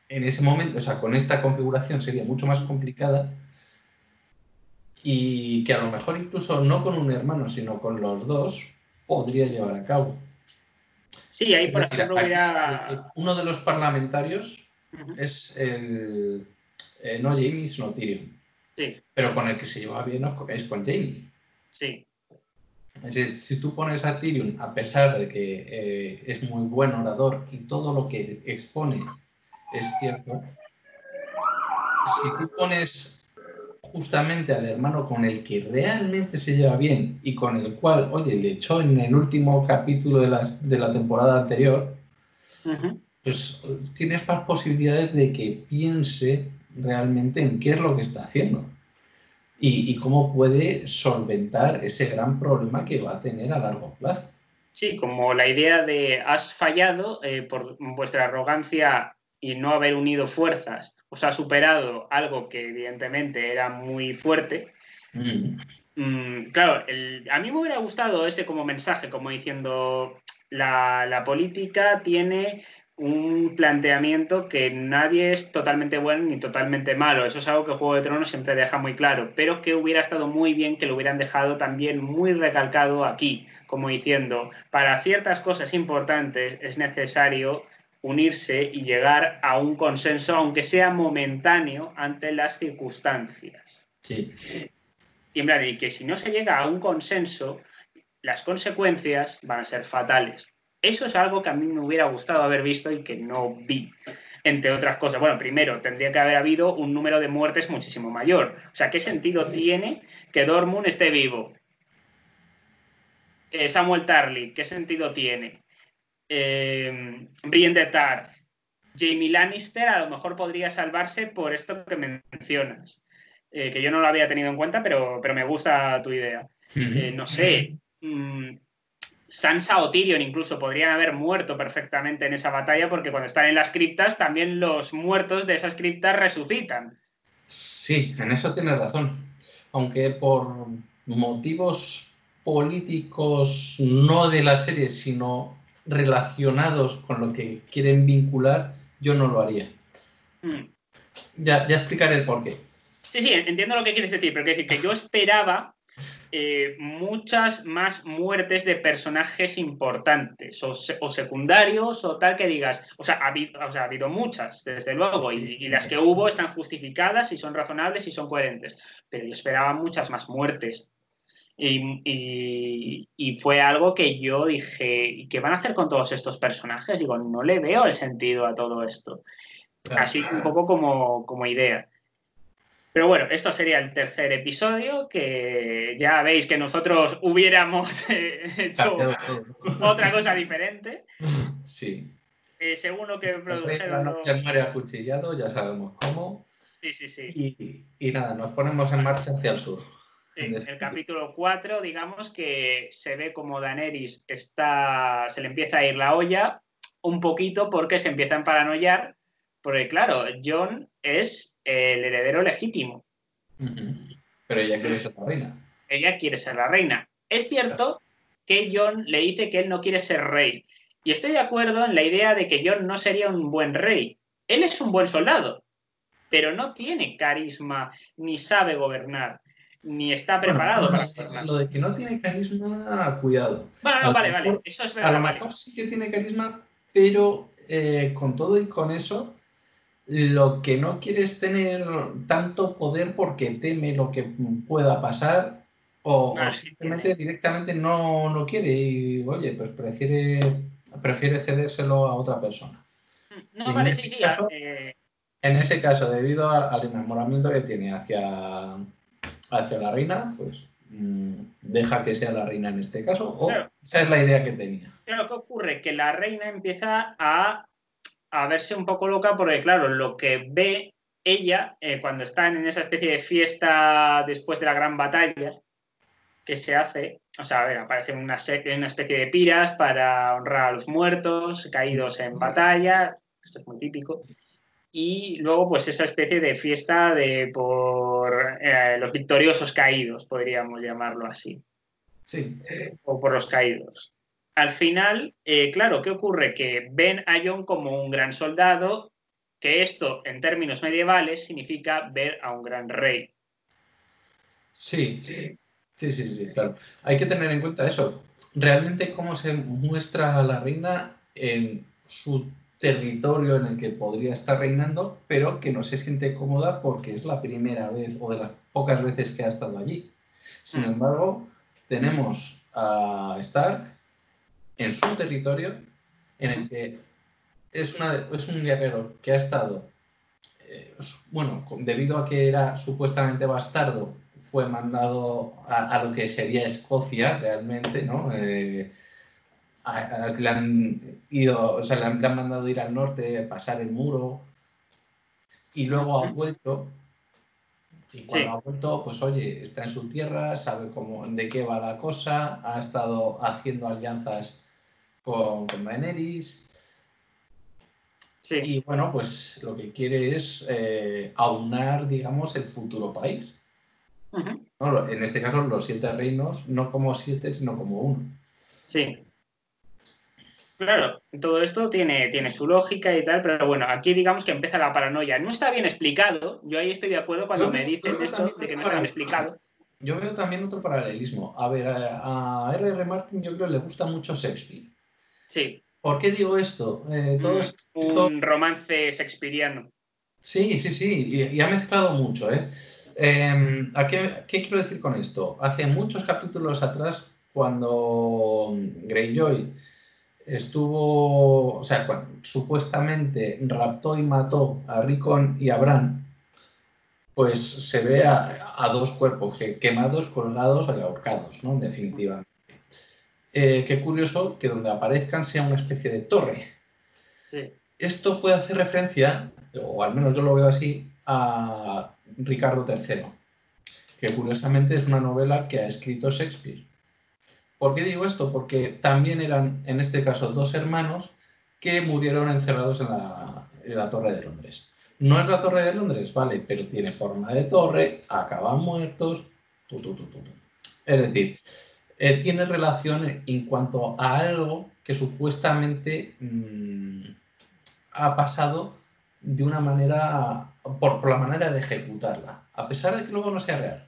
en ese momento, o sea, con esta configuración sería mucho más complicada y que a lo mejor incluso no con un hermano, sino con los 2 podría llevar a cabo. Sí, ahí, por ejemplo, hubiera... Uno de los parlamentarios es no Jaime, sino Tyrion. Sí. Pero con el que se lleva bien es con Jaime. Sí. Es decir, si tú pones a Tyrion, a pesar de que es muy buen orador y todo lo que expone es cierto, si tú pones justamente al hermano con el que realmente se lleva bien y con el cual, oye, le echó en el último capítulo de la temporada anterior, pues tienes más posibilidades de que piense realmente en qué es lo que está haciendo y cómo puede solventar ese gran problema que va a tener a largo plazo. Sí, como la idea de has fallado por vuestra arrogancia y no haber unido fuerzas, os ha superado algo que evidentemente era muy fuerte. Claro, a mí me hubiera gustado ese como mensaje, como diciendo, la política tiene un planteamiento que nadie es totalmente bueno ni totalmente malo. Eso es algo que Juego de Tronos siempre deja muy claro, pero que hubiera estado muy bien que lo hubieran dejado también muy recalcado aquí, como diciendo, para ciertas cosas importantes es necesario unirse y llegar a un consenso, aunque sea momentáneo, ante las circunstancias. Sí. Y en plan, y que si no se llega a un consenso, las consecuencias van a ser fatales. Eso es algo que a mí me hubiera gustado haber visto y que no vi, entre otras cosas. Bueno, primero, tendría que haber habido un número de muertes muchísimo mayor. O sea, ¿qué sentido tiene que Dortmund esté vivo? Samuel Tarly, ¿qué sentido tiene? Brienne de Tarth, Jaime Lannister a lo mejor podría salvarse por esto que mencionas. Que yo no lo había tenido en cuenta, pero me gusta tu idea. No sé, Sansa o Tyrion incluso podrían haber muerto perfectamente en esa batalla porque cuando están en las criptas también los muertos de esas criptas resucitan. Sí, en eso tienes razón. Aunque por motivos políticos no de la serie, sino relacionados con lo que quieren vincular, yo no lo haría. Ya explicaré el porqué. Sí, entiendo lo que quieres decir, pero quiero decir que yo esperaba muchas más muertes de personajes importantes o secundarios o tal que digas, ha habido muchas, desde luego, y las que hubo están justificadas y son razonables y son coherentes, pero yo esperaba muchas más muertes. Y fue algo que yo dije, ¿y qué van a hacer con todos estos personajes? Digo, no le veo el sentido a todo esto. Claro. Así un poco como idea. Pero bueno, esto sería el tercer episodio, que ya veis que nosotros hubiéramos hecho otra cosa diferente. Sí. Según lo que produjeron. La noche muere acuchillado, ya sabemos cómo. Sí. Y nada, nos ponemos en marcha hacia el sur. Sí, el capítulo 4, digamos que se ve como Daenerys se le empieza a ir la olla un poquito porque se empieza a paranoiar, porque claro, Jon es el heredero legítimo. Pero ella quiere ser la reina. Ella quiere ser la reina. Es cierto que Jon le dice que él no quiere ser rey. Y estoy de acuerdo en la idea de que Jon no sería un buen rey. Él es un buen soldado, pero no tiene carisma, ni sabe gobernar, ni está preparado para gobernar. Lo de que no tiene carisma, cuidado. Bueno, no, vale. Eso es verdad. A lo mejor sí que tiene carisma, pero con todo y con eso, lo que no quiere es tener tanto poder porque teme lo que pueda pasar o simplemente directamente no quiere y, oye, pues prefiere cedérselo a otra persona. No, vale, sí. En ese caso, debido al enamoramiento que tiene hacia la reina, pues deja que sea la reina en este caso, o claro, esa es la idea que tenía. Claro, ¿qué ocurre? Que la reina empieza a verse un poco loca porque, claro, lo que ve ella cuando están en esa especie de fiesta después de la gran batalla que se hace, aparecen una especie de piras para honrar a los muertos caídos en batalla, esto es muy típico, y luego pues esa especie de fiesta por los victoriosos caídos, podríamos llamarlo así. Sí. O por los caídos. Al final, claro, ¿qué ocurre? Que ven a Jon como un gran soldado, que esto, en términos medievales, significa ver a un gran rey. Sí, claro. Hay que tener en cuenta eso. Realmente cómo se muestra a la reina en su territorio en el que podría estar reinando, pero que no se siente cómoda porque es la primera vez o de las pocas veces que ha estado allí. Sin embargo, tenemos a Stark en su territorio en el que es un guerrero que ha estado, debido a que era supuestamente bastardo, fue mandado a lo que sería Escocia realmente, ¿no? le han ido, o sea, le han mandado ir al norte, pasar el muro, y luego ha vuelto. Y cuando ha vuelto, pues oye, está en su tierra, sabe de qué va la cosa, ha estado haciendo alianzas con Daenerys. Sí. Y bueno, pues lo que quiere es aunar, digamos, el futuro país. ¿No? En este caso, los 7 reinos, no como 7, sino como 1. Sí. Claro, todo esto tiene su lógica y tal, pero bueno, aquí digamos que empieza la paranoia. No está bien explicado, yo ahí estoy de acuerdo cuando me dicen esto de que no está bien explicado. Yo veo también otro paralelismo. A ver, a R.R. Martin yo creo que le gusta mucho Shakespeare. Sí. ¿Por qué digo esto? Un romance shakespeariano. Sí, y ha mezclado mucho, ¿eh? ¿Qué quiero decir con esto? Hace muchos capítulos atrás, cuando Greyjoy estuvo, o sea, cuando supuestamente raptó y mató a Rickon y a Bran, pues se ve a 2 cuerpos quemados, colgados y ahorcados, ¿no? En definitiva. Qué curioso que donde aparezcan sea una especie de torre. Sí. Esto puede hacer referencia, o al menos yo lo veo así, a Ricardo III, que curiosamente es una novela que ha escrito Shakespeare. ¿Por qué digo esto? Porque también eran, en este caso, 2 hermanos que murieron encerrados en la Torre de Londres. No es la Torre de Londres, vale, pero tiene forma de torre, acaban muertos. Es decir, tiene relación en cuanto a algo que supuestamente ha pasado de una manera, por la manera de ejecutarla, a pesar de que luego no sea real.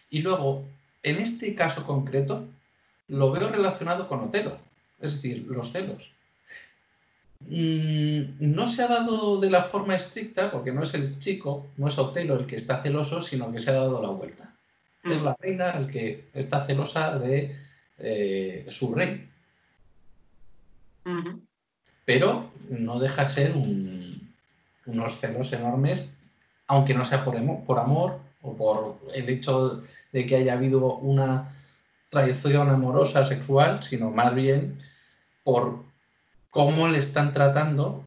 Y luego, en este caso concreto, lo veo relacionado con Otelo, es decir, los celos. No se ha dado de la forma estricta, porque no es el chico, no es Otelo el que está celoso, sino que se ha dado la vuelta. Es la reina el que está celosa de su rey. Pero no deja de ser unos celos enormes, aunque no sea por amor o por el hecho de que haya habido una traición amorosa, sexual, sino más bien por cómo le están tratando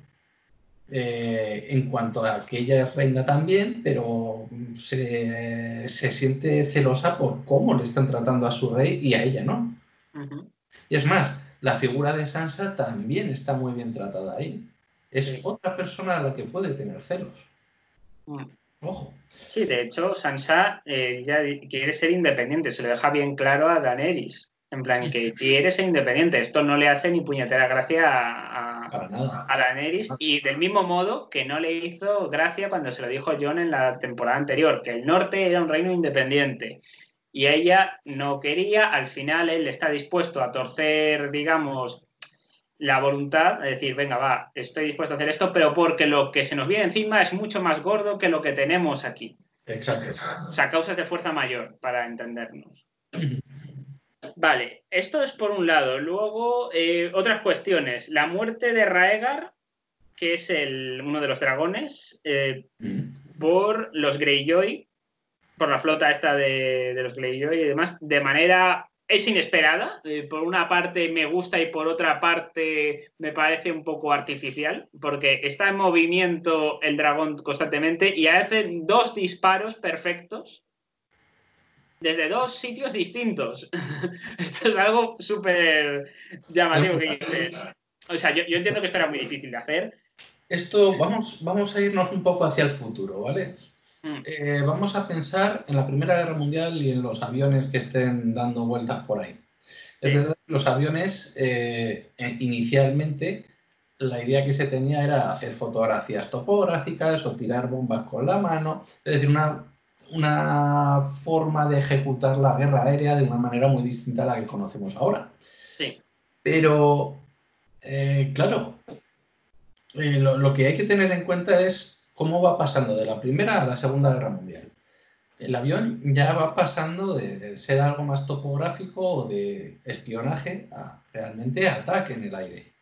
en cuanto a que ella es reina también, pero se siente celosa por cómo le están tratando a su rey y a ella, ¿no? Y es más, la figura de Sansa también está muy bien tratada ahí. Es otra persona a la que puede tener celos. Ojo. Sí, de hecho, Sansa ya quiere ser independiente, se lo deja bien claro a Daenerys. En plan, que quiere ser independiente. Esto no le hace ni puñetera gracia a Daenerys. Y del mismo modo que no le hizo gracia cuando se lo dijo Jon en la temporada anterior, que el norte era un reino independiente. Y ella no quería, al final él está dispuesto a torcer, digamos, la voluntad, de decir, venga, va, estoy dispuesto a hacer esto, pero porque lo que se nos viene encima es mucho más gordo que lo que tenemos aquí. Exacto. O sea, causas de fuerza mayor, para entendernos. Vale, esto es por un lado. Luego, otras cuestiones. La muerte de Raegar, que es uno de los dragones, por los Greyjoy, por la flota esta de los Greyjoy y demás, de manera... Es inesperada, por una parte me gusta y por otra parte me parece un poco artificial, porque está en movimiento el dragón constantemente y hace 2 disparos perfectos desde 2 sitios distintos. Esto es algo súper llamativo que dices. O sea, yo entiendo que esto era muy difícil de hacer. Esto, vamos a irnos un poco hacia el futuro, ¿vale? Vamos a pensar en la Primera Guerra Mundial y en los aviones que estén dando vueltas por ahí. Sí. Es verdad que los aviones, inicialmente, la idea que se tenía era hacer fotografías topográficas o tirar bombas con la mano, es decir, una forma de ejecutar la guerra aérea de una manera muy distinta a la que conocemos ahora. Sí. Pero, claro, lo que hay que tener en cuenta es cómo va pasando de la Primera a la Segunda Guerra Mundial. El avión ya va pasando de ser algo más topográfico o de espionaje a realmente ataque en el aire.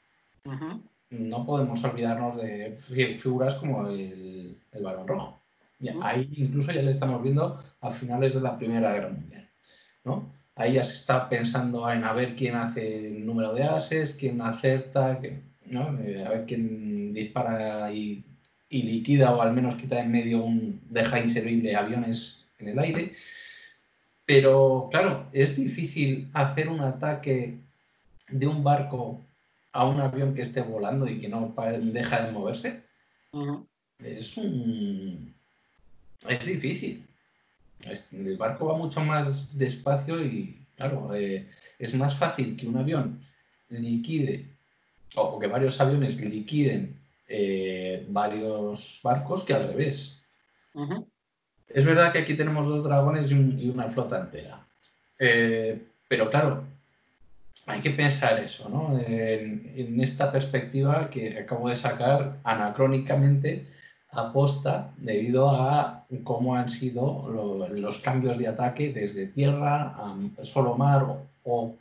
No podemos olvidarnos de figuras como el Barón Rojo. Ahí incluso ya le estamos viendo a finales de la Primera Guerra Mundial, ¿no? ahí ya se está pensando en a ver quién hace el número de ases, quién acerta, ¿no? A ver quién dispara y liquida o al menos quita en medio deja inservible aviones en el aire. Pero claro, es difícil hacer un ataque de un barco a un avión que esté volando y que no deja de moverse. Es difícil. El barco va mucho más despacio y, claro, es más fácil que un avión liquide o que varios aviones liquiden varios barcos que al revés. Es verdad que aquí tenemos 2 dragones y una flota entera. Pero claro, hay que pensar eso, ¿no? En esta perspectiva que acabo de sacar anacrónicamente aposta debido a cómo han sido los cambios de ataque desde tierra a solo mar o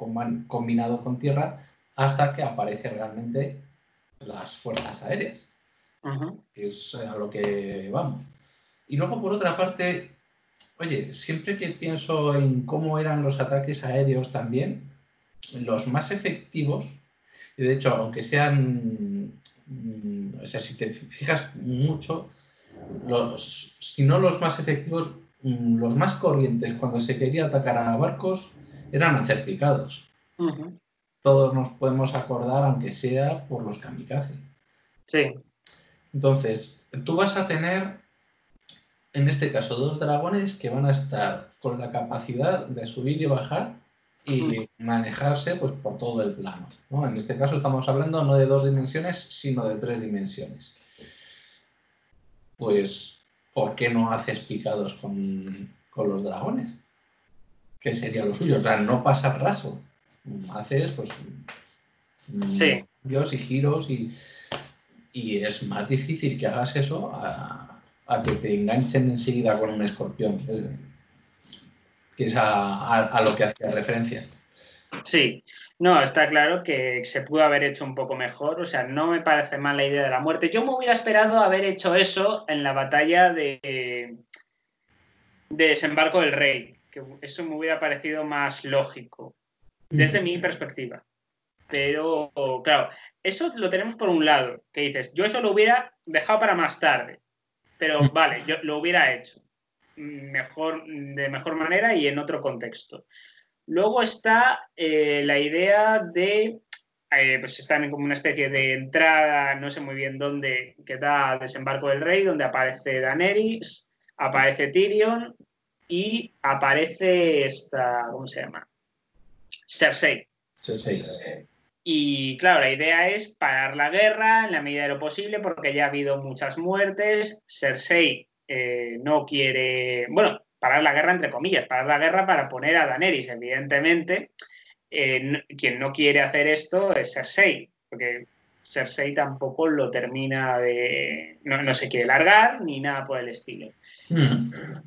combinado con tierra hasta que aparecen realmente las fuerzas aéreas, que es a lo que vamos. Y luego, por otra parte, oye, siempre que pienso en cómo eran los ataques aéreos también, los más efectivos, y de hecho, aunque sean, o sea, si te fijas mucho, si no los más efectivos, los más corrientes cuando se quería atacar a barcos eran hacer picados. Todos nos podemos acordar, aunque sea por los kamikaze. Sí. Entonces, tú vas a tener, en este caso, 2 dragones que van a estar con la capacidad de subir y bajar y manejarse pues, por todo el plano, ¿no? En este caso estamos hablando no de 2 dimensiones, sino de 3 dimensiones. Pues, ¿por qué no haces picados con los dragones? ¿Qué sería lo suyo? O sea, no pasar raso. Haces, pues, cambios y giros y es más difícil que hagas eso a que te enganchen enseguida con un escorpión, que es a lo que hacía referencia. Sí, no, está claro que se pudo haber hecho un poco mejor, o sea, no me parece mal la idea de la muerte. Yo me hubiera esperado haber hecho eso en la batalla de Desembarco del Rey, que eso me hubiera parecido más lógico, desde mi perspectiva. Pero, claro, eso lo tenemos por un lado, que dices, yo eso lo hubiera dejado para más tarde, pero vale, yo lo hubiera hecho de mejor manera y en otro contexto. Luego está la idea de, pues están en como una especie de entrada, no sé muy bien dónde, que da Desembarco del Rey, donde aparece Daenerys, aparece Tyrion y aparece esta, ¿cómo se llama? Cersei. Y claro, la idea es parar la guerra en la medida de lo posible porque ya ha habido muchas muertes. Cersei no quiere, bueno, parar la guerra entre comillas, parar la guerra para poner a Daenerys, evidentemente. Quien no quiere hacer esto es Cersei, porque Cersei tampoco lo termina de... No se quiere largar ni nada por el estilo.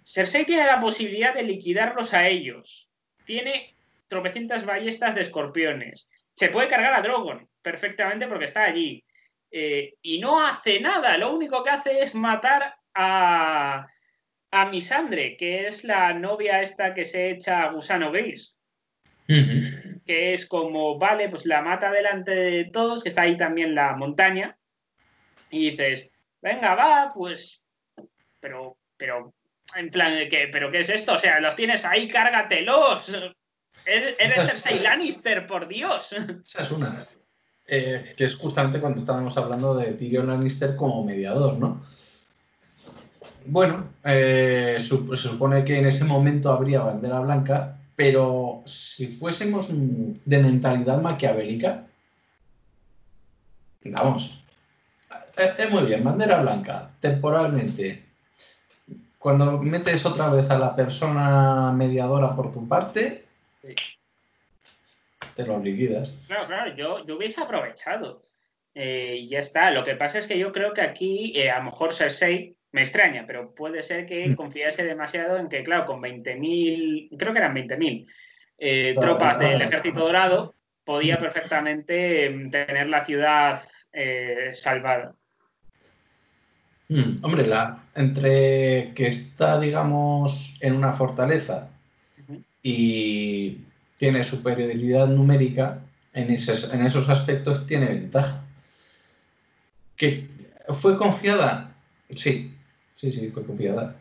Cersei tiene la posibilidad de liquidarlos a ellos. Tiene tropecientas ballestas de escorpiones. Se puede cargar a Drogon perfectamente porque está allí. Y no hace nada. Lo único que hace es matar a Missandre, que es la novia esta que se echa a Gusano Gris. Que es como, vale, pues la mata delante de todos, que está ahí también la montaña. Y dices, venga, va, pues... Pero en plan, ¿pero qué es esto? O sea, los tienes ahí, cárgatelos. Eres Cersei Lannister, por Dios. Esa es una. Que es justamente cuando estábamos hablando de Tyrion Lannister como mediador, ¿no? Bueno, se supone que en ese momento habría bandera blanca, pero si fuésemos de mentalidad maquiavélica, vamos, muy bien, bandera blanca, temporalmente. Cuando metes otra vez a la persona mediadora por tu parte, sí, te lo liquidas. Claro, yo hubiese aprovechado. Y ya está. Lo que pasa es que yo creo que aquí, a lo mejor Cersei, me extraña, pero puede ser que confiase demasiado en que, claro, con 20.000, creo que eran 20.000 tropas del Ejército Dorado, podía perfectamente tener la ciudad salvada. Hombre, entre que está, digamos, en una fortaleza y tiene superioridad numérica, en esos aspectos tiene ventaja. ¿Que fue confiada? Sí, fue confiada.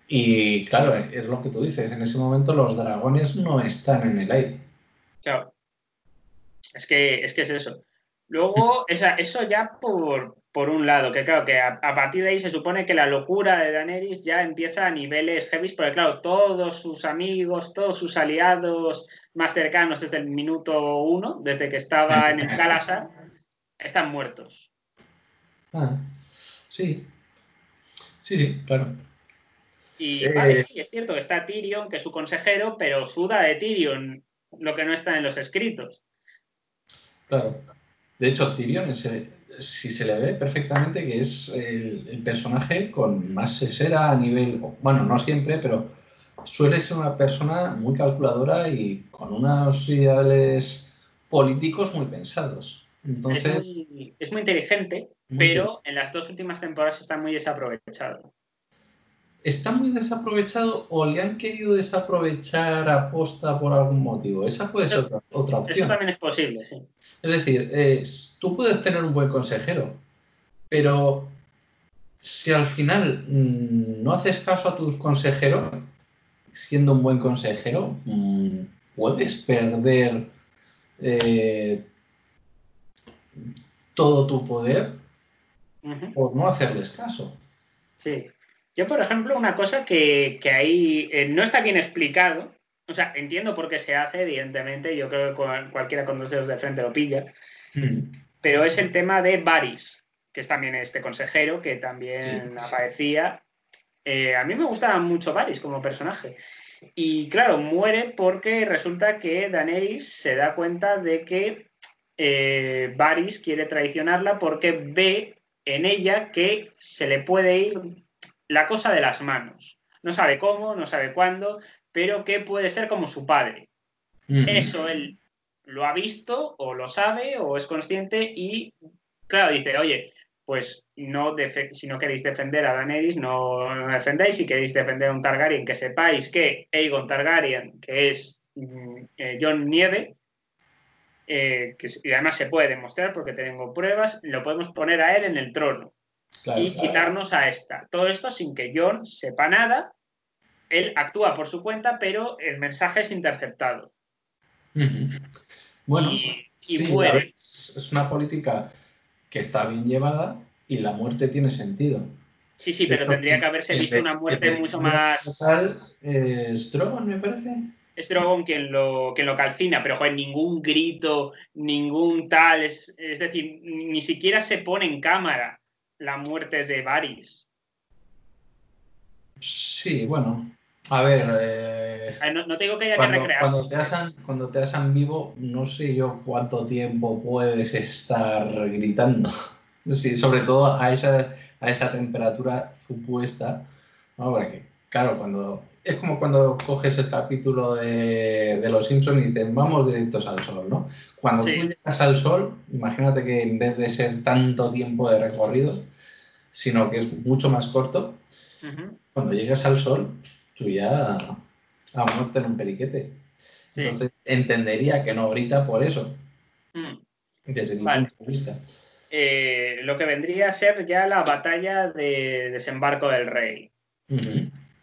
Y claro, es lo que tú dices, en ese momento los dragones no están en el aire. Claro. Es que es eso. Luego, eso ya por un lado, que claro, que a partir de ahí se supone que la locura de Daenerys ya empieza a niveles heavy, porque claro, todos sus amigos, todos sus aliados más cercanos desde el minuto 1, desde que estaba en el Khalasar, están muertos. Sí, claro. Y vale, sí, es cierto que está Tyrion, que es su consejero, pero suda de Tyrion lo que no está en los escritos. Claro. De hecho, Tyrion, si se le ve perfectamente, que es el personaje con más sesera a nivel, bueno, no siempre, pero suele ser una persona muy calculadora y con unos ideales políticos muy pensados. Entonces, Es muy inteligente, pero en las 2 últimas temporadas está muy desaprovechado. ¿está muy desaprovechado o le han querido desaprovechar a posta por algún motivo? Esa puede ser otra opción. Eso también es posible, sí. Es decir, tú puedes tener un buen consejero, pero si al final no haces caso a tus consejeros, siendo un buen consejero, puedes perder todo tu poder por no hacerles caso. Sí. Yo, por ejemplo, una cosa que ahí no está bien explicado, o sea, entiendo por qué se hace, evidentemente, yo creo que cualquiera con 2 dedos de frente lo pilla, pero es el tema de Varys, que es también este consejero que también aparecía. A mí me gustaba mucho Varys como personaje. Y claro, muere porque resulta que Daenerys se da cuenta de que Varys quiere traicionarla porque ve en ella que se le puede ir la cosa de las manos. No sabe cómo, no sabe cuándo, pero que puede ser como su padre. Eso él lo ha visto o lo sabe o es consciente y, claro, dice, oye, pues si no queréis defender a Daenerys, no defendáis. Si queréis defender a un Targaryen, que sepáis que Aegon Targaryen, que es Jon Nieve, y además se puede demostrar porque tengo pruebas, lo podemos poner a él en el trono y quitarnos a esta. Todo esto sin que Jon sepa nada. Él actúa por su cuenta, pero el mensaje es interceptado. Bueno, y muere. A ver, es una política que está bien llevada y la muerte tiene sentido. Sí, pero tendría que haberse visto una muerte mucho más... Es Drogon, me parece. Es Drogon quien lo calcina, pero joder, ningún grito, ningún tal, es decir, ni siquiera se pone en cámara la muerte de Varys. Sí, bueno, a ver... No te digo que haya que recrearse. Cuando te asan vivo, no sé yo cuánto tiempo puedes estar gritando. Sí, sobre todo a esa temperatura supuesta, ¿no? Porque, claro, es como cuando coges el capítulo de Los Simpsons y dices, vamos directos al sol, ¿no? Cuando tú llegas al sol, imagínate que en vez de ser tanto tiempo de recorrido, sino que es mucho más corto, cuando llegas al sol, tú ya has muerto en un periquete. Entonces, entendería que no grita por eso, desde mi punto de vista. Lo que vendría a ser ya la batalla de Desembarco del Rey.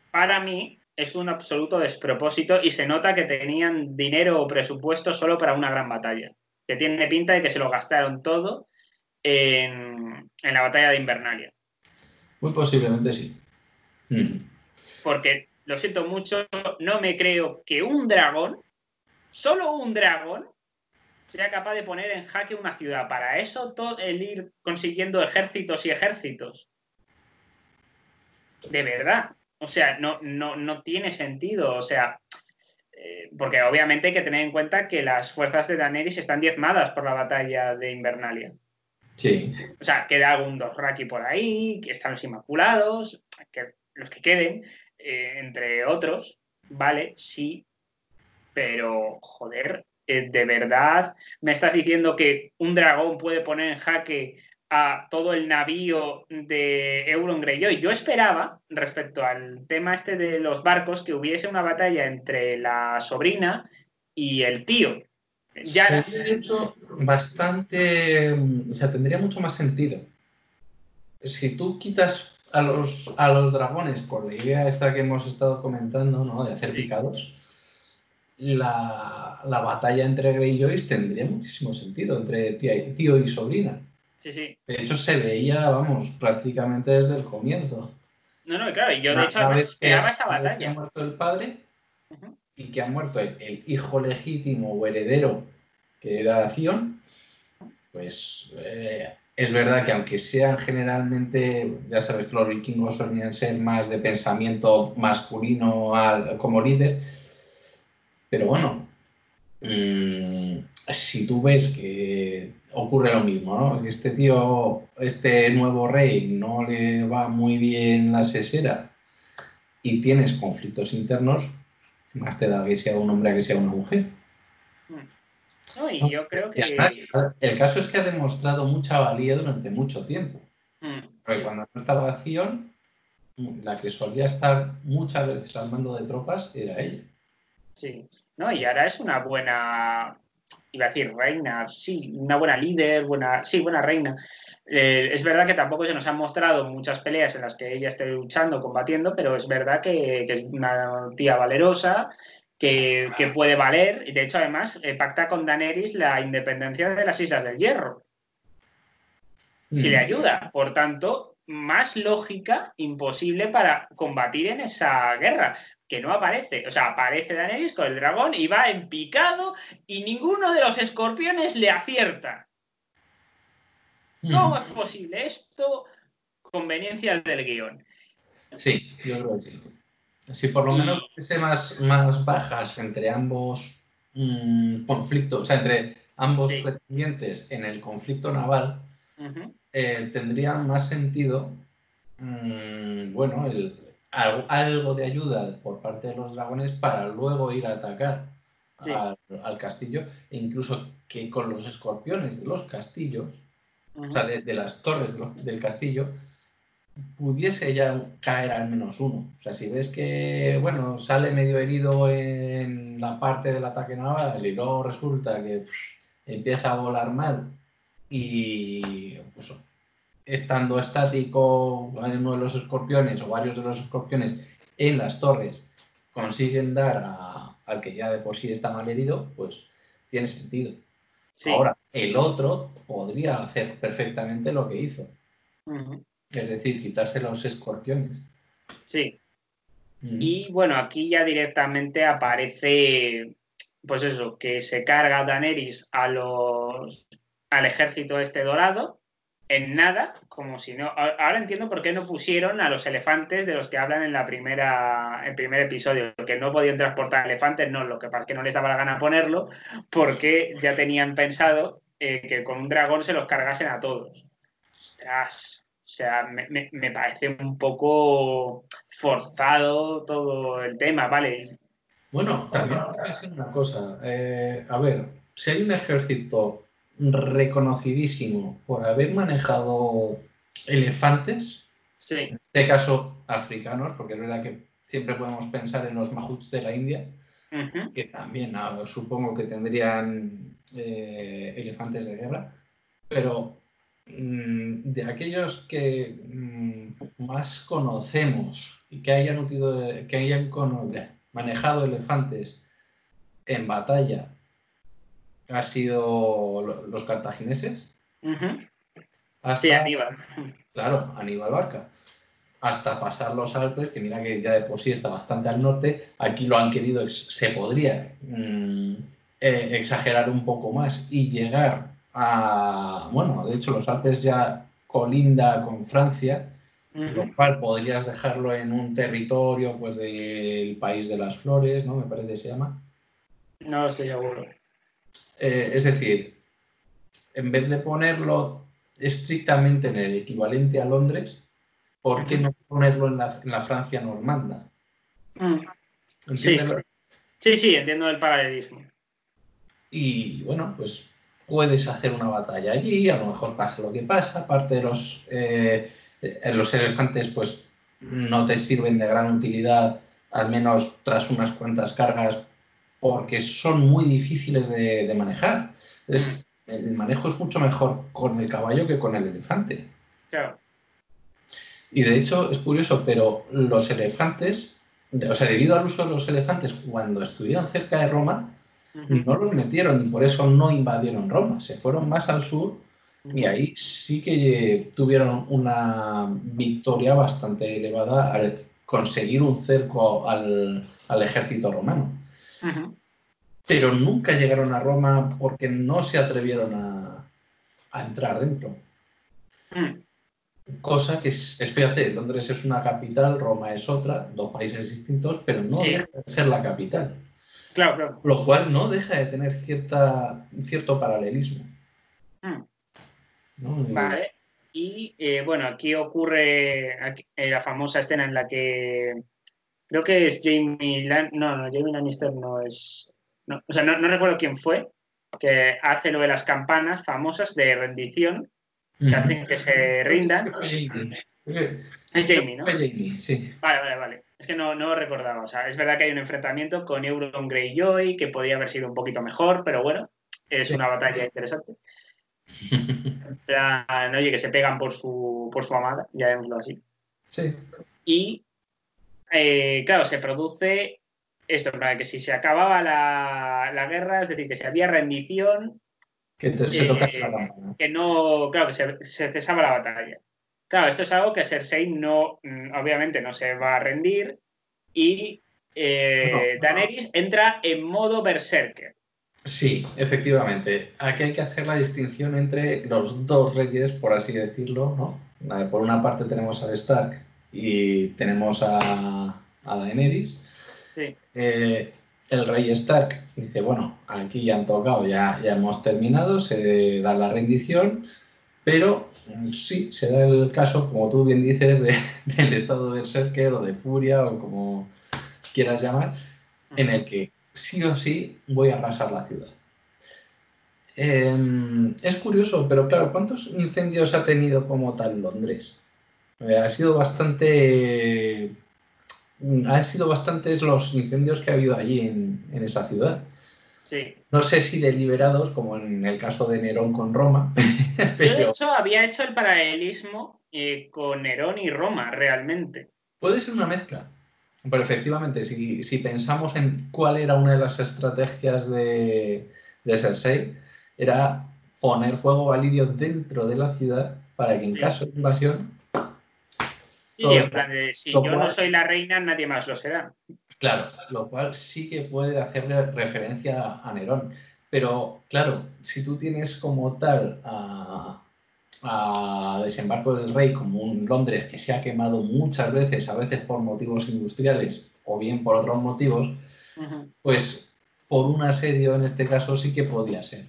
Para mí es un absoluto despropósito y se nota que tenían dinero o presupuesto solo para una gran batalla. Que tiene pinta de que se lo gastaron todo en la batalla de Invernalia. Muy posiblemente sí. Porque, lo siento mucho, no me creo que un dragón, solo un dragón, sea capaz de poner en jaque una ciudad. Para eso todo el ir consiguiendo ejércitos y ejércitos. De verdad. O sea, no tiene sentido. O sea, porque obviamente hay que tener en cuenta que las fuerzas de Daenerys están diezmadas por la batalla de Invernalia. Sí. O sea, queda algún Dothraki por ahí, que están los Inmaculados, los que queden, entre otros, ¿vale? Sí, pero, joder, ¿de verdad me estás diciendo que un dragón puede poner en jaque a todo el navío de Euron Greyjoy? Yo esperaba, respecto al tema este de los barcos, que hubiese una batalla entre la sobrina y el tío. Ya sería hecho bastante, o sea, tendría mucho más sentido. Si tú quitas a los dragones por la idea esta que hemos estado comentando, ¿no? De hacer picados, la batalla entre Grey y Joyce tendría muchísimo sentido, entre tío y sobrina. Sí, sí. De hecho, se veía, vamos, prácticamente desde el comienzo. No, claro, y yo de hecho además esperaba esa batalla. Que ha muerto el padre y que ha muerto el hijo legítimo o heredero, que era Theon, pues es verdad que aunque sean generalmente, ya sabes que los vikingos solían ser más de pensamiento masculino como líder, pero bueno, si tú ves que ocurre lo mismo, ¿no? Que este tío, este nuevo rey, no le va muy bien la sesera y tienes conflictos internos, más te da que sea un hombre a que sea una mujer. No, y yo creo que... Además, el caso es que ha demostrado mucha valía durante mucho tiempo. Porque cuando no estaba Theon, la que solía estar muchas veces al mando de tropas era ella. Sí, no, y ahora es una buena, iba a decir reina, sí, una buena líder, buena reina. Es verdad que tampoco se nos han mostrado muchas peleas en las que ella esté luchando, combatiendo, pero es verdad que es una tía valerosa, que puede valer, y de hecho además pacta con Daenerys la independencia de las Islas del Hierro. Si le ayuda, por tanto, más lógica imposible para combatir en esa guerra, que no aparece. O sea, aparece Daenerys con el dragón y va en picado y ninguno de los escorpiones le acierta. ¿Cómo es posible esto? Conveniencias del guión. Sí, yo creo que sí. Si por lo menos hubiese más bajas entre ambos conflictos, o sea, entre ambos pretendientes en el conflicto naval, tendría más sentido, bueno, algo de ayuda por parte de los dragones para luego ir a atacar al castillo, e incluso que con los escorpiones de los castillos, o sea, de las torres del castillo, pudiese ya caer al menos uno. O sea, si ves que, bueno, sale medio herido en la parte del ataque naval y luego resulta que empieza a volar mal y pues, estando estático uno de los escorpiones o varios de los escorpiones en las torres consiguen dar al que ya de por sí está mal herido, pues tiene sentido. Sí. Ahora, el otro podría hacer perfectamente lo que hizo. Es decir, quitarse los escorpiones. Sí. Y bueno, aquí ya directamente aparece, pues eso, que se carga Daenerys al ejército este dorado en nada, como si no... Ahora entiendo por qué no pusieron a los elefantes de los que hablan en el primer episodio, que no podían transportar elefantes, no, lo que pasa es que no les daba la gana ponerlo, porque ya tenían pensado que con un dragón se los cargasen a todos. Ostras, o sea, me parece un poco forzado todo el tema, ¿vale? Bueno, también hay que decir una cosa. A ver, si hay un ejército reconocidísimo por haber manejado elefantes, en este caso africanos, porque es verdad que siempre podemos pensar en los mahuts de la India, que también supongo que tendrían elefantes de guerra, pero de aquellos que más conocemos y que hayan manejado elefantes en batalla ha sido los cartagineses. Sí, Aníbal. Claro, Aníbal Barca. Hasta pasar los Alpes, que mira que ya de por sí está bastante al norte, aquí lo han querido, se podría exagerar un poco más y llegar a, bueno, de hecho los Alpes ya colinda con Francia, lo cual podrías dejarlo en un territorio pues del País de las Flores, ¿no? Me parece que se llama. No estoy seguro. Es decir, en vez de ponerlo estrictamente en el equivalente a Londres, ¿por qué no ponerlo en la Francia normanda? ¿Entiendes? Sí, entiendo el paralelismo. Y bueno, pues puedes hacer una batalla allí, a lo mejor pasa lo que pasa, aparte de los elefantes pues no te sirven de gran utilidad, al menos tras unas cuantas cargas porque son muy difíciles de manejar. Entonces, el manejo es mucho mejor con el caballo que con el elefante. Claro. Y de hecho, es curioso, pero los elefantes, o sea, debido al uso de los elefantes cuando estuvieron cerca de Roma, no los metieron y por eso no invadieron Roma. Se fueron más al sur y ahí sí que tuvieron una victoria bastante elevada al conseguir un cerco al ejército romano. Pero nunca llegaron a Roma porque no se atrevieron a entrar dentro. Cosa que fíjate, Londres es una capital, Roma es otra, dos países distintos, pero no Sí. deja de ser la capital. Claro, claro. Lo cual no deja de tener cierto paralelismo. ¿No? Vale. Y bueno, aquí ocurre la famosa escena en la que creo que es Jamie Lannister no es. No, o sea, no recuerdo quién fue, que hace lo de las campanas famosas de rendición, que hacen que se rindan. Es Jamie, ¿no? Jamie, sí. Vale. Es que no lo recordaba. O sea, es verdad que hay un enfrentamiento con Euron Greyjoy que podía haber sido un poquito mejor, pero bueno, es una batalla interesante. En plan, oye, que se pegan por su amada, llamémoslo así. Sí. Y, claro, se produce esto, que si se acababa la guerra, es decir, que si había rendición, Que se tocase la campana. que no, claro, que se cesaba la batalla. Claro, esto es algo que Cersei no, obviamente no se va a rendir y Daenerys entra en modo berserker. Sí, efectivamente. Aquí hay que hacer la distinción entre los dos reyes, por así decirlo, ¿no? Por una parte tenemos a Stark y tenemos a Daenerys. Sí. El rey Stark dice, bueno, aquí ya han tocado, ya hemos terminado, se da la rendición, pero sí, se da el caso, como tú bien dices, del estado de berserker o de furia o como quieras llamar, en el que sí o sí voy a arrasar la ciudad. Es curioso, pero claro, ¿cuántos incendios ha tenido como tal Londres? Han sido bastantes los incendios que ha habido allí en esa ciudad. Sí. No sé si deliberados, como en el caso de Nerón con Roma. Yo, de hecho, había hecho el paralelismo con Nerón y Roma, realmente. Puede ser una mezcla. Pero efectivamente, si pensamos en cuál era una de las estrategias de Cersei, era poner fuego a Lirio dentro de la ciudad para que en caso de invasión... Sí, en plan de, si yo no soy la reina, nadie más lo será. Claro, lo cual sí que puede hacerle referencia a Nerón. Pero, claro, si tú tienes como tal a Desembarco del Rey como un Londres que se ha quemado muchas veces, a veces por motivos industriales o bien por otros motivos, pues por un asedio en este caso sí que podía ser.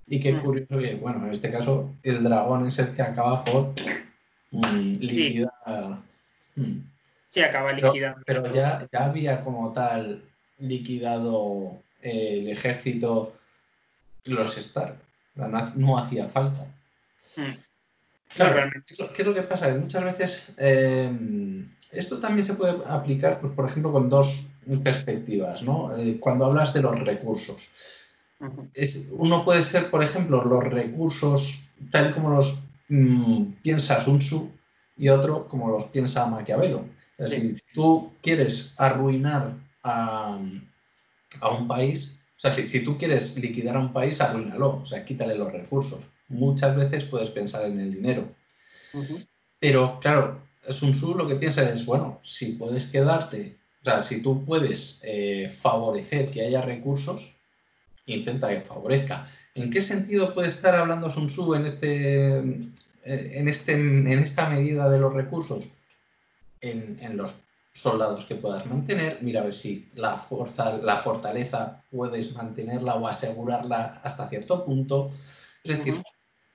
Y qué curioso que, bueno, en este caso el dragón es el que acaba por liquidar. Sí, acaba liquidando. Pero ya había como tal liquidado el ejército los Stark. No hacía falta. Claro, ¿qué es lo que pasa? Que muchas veces esto también se puede aplicar, pues, por ejemplo, con dos perspectivas, ¿no? Cuando hablas de los recursos. Uno puede ser, por ejemplo, los recursos tal como los piensa Sun Tzu y otro como los piensa Maquiavelo. Si tú quieres arruinar a un país, o sea, si tú quieres liquidar a un país, arruínalo, o sea, quítale los recursos. Muchas veces puedes pensar en el dinero. Pero, claro, Sun Tzu lo que piensa es, bueno, si puedes quedarte, o sea, si tú puedes favorecer que haya recursos, intenta que favorezca. ¿En qué sentido puede estar hablando Sun Tzu en esta medida de los recursos? En los soldados que puedas mantener, mira a ver si la fortaleza puedes mantenerla o asegurarla hasta cierto punto. Es decir,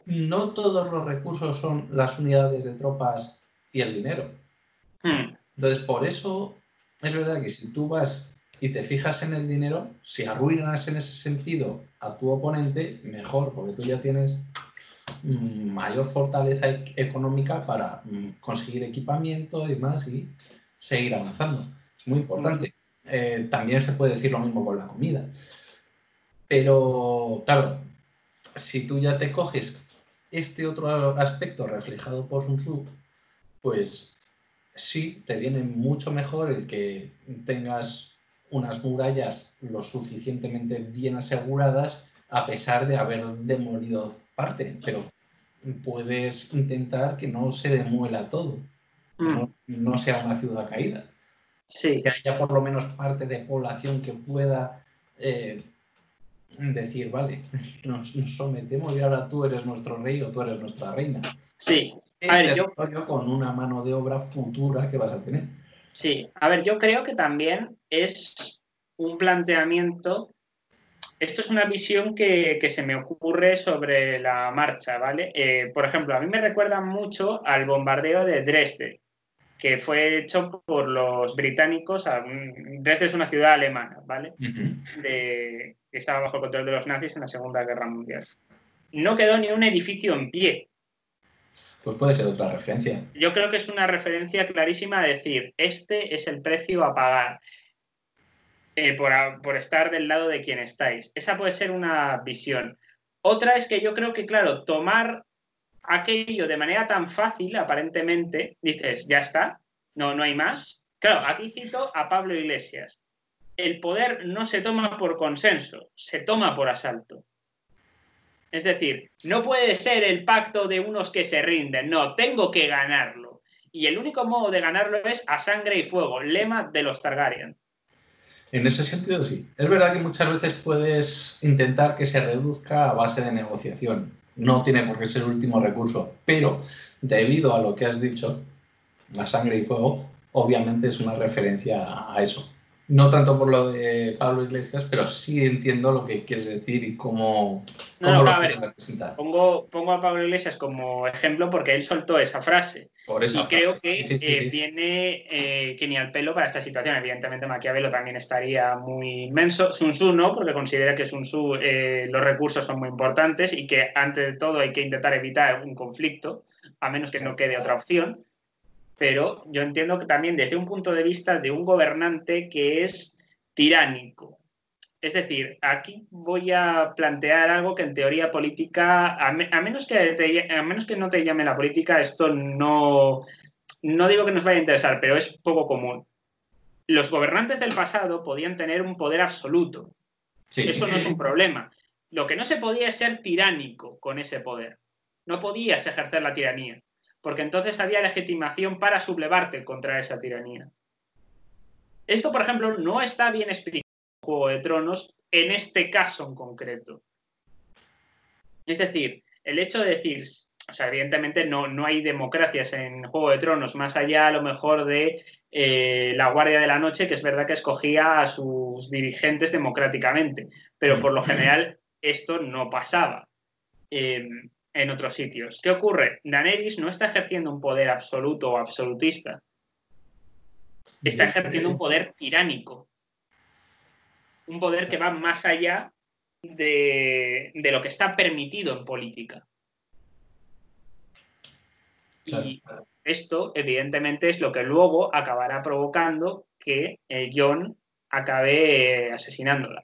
no todos los recursos son las unidades de tropas y el dinero. Entonces, por eso es verdad que si tú vas y te fijas en el dinero, si arruinas en ese sentido a tu oponente, mejor, porque tú ya tienes mayor fortaleza económica para conseguir equipamiento y más y seguir avanzando. Es muy importante. también se puede decir lo mismo con la comida. Pero, claro, si tú ya te coges este otro aspecto reflejado por Sun Tzu, pues sí, te viene mucho mejor el que tengas unas murallas lo suficientemente bien aseguradas a pesar de haber demolido parte, pero puedes intentar que no se demuela todo, que no sea una ciudad caída. Sí. Que haya por lo menos parte de población que pueda decir, vale, nos sometemos y ahora tú eres nuestro rey o tú eres nuestra reina. Sí. A ver, territorio con una mano de obra futura que vas a tener. Sí, a ver, yo creo que también es un planteamiento. Esto es una visión que se me ocurre sobre la marcha, ¿vale? Por ejemplo, a mí me recuerda mucho al bombardeo de Dresde, que fue hecho por los británicos. Dresde es una ciudad alemana, ¿vale? Que estaba bajo el control de los nazis en la Segunda Guerra Mundial. No quedó ni un edificio en pie. Pues puede ser otra referencia. Yo creo que es una referencia clarísima a decir, este es el precio a pagar. Por estar del lado de quien estáis. Esa puede ser una visión. Otra es que yo creo que, claro, tomar aquello de manera tan fácil, aparentemente, dices, ya está, no hay más. Claro, aquí cito a Pablo Iglesias. El poder no se toma por consenso, se toma por asalto. Es decir, no puede ser el pacto de unos que se rinden, no, tengo que ganarlo. Y el único modo de ganarlo es a sangre y fuego, lema de los Targaryen. En ese sentido, sí. Es verdad que muchas veces puedes intentar que se reduzca a base de negociación. No tiene por qué ser el último recurso, pero debido a lo que has dicho, la sangre y fuego, obviamente es una referencia a eso. No tanto por lo de Pablo Iglesias, pero sí entiendo lo que quieres decir y cómo lo quieres representar. Pongo a Pablo Iglesias como ejemplo porque él soltó esa frase. Y creo que sí. viene que ni al pelo para esta situación. Evidentemente Maquiavelo también estaría muy inmenso. Sun Tzu no, porque considera que Sun Tzu los recursos son muy importantes y que ante de todo hay que intentar evitar un conflicto, a menos que no quede otra opción. Pero yo entiendo que también desde un punto de vista de un gobernante que es tiránico. Es decir, aquí voy a plantear algo que en teoría política, a menos que no te llame la política, esto no digo que nos vaya a interesar, pero es poco común. Los gobernantes del pasado podían tener un poder absoluto. Sí. Eso no es un problema. Lo que no se podía es ser tiránico con ese poder. No podías ejercer la tiranía, porque entonces había legitimación para sublevarte contra esa tiranía. Esto, por ejemplo, no está bien explicado en Juego de Tronos en este caso en concreto. Es decir, el hecho de decir, o sea, evidentemente no hay democracias en Juego de Tronos, más allá a lo mejor de la Guardia de la Noche, que es verdad que escogía a sus dirigentes democráticamente, pero por lo general esto no pasaba en otros sitios. ¿Qué ocurre? Daenerys no está ejerciendo un poder absoluto o absolutista. Está ejerciendo un poder tiránico. Un poder que va más allá de lo que está permitido en política. Y esto, evidentemente, es lo que luego acabará provocando que Jon acabe asesinándola.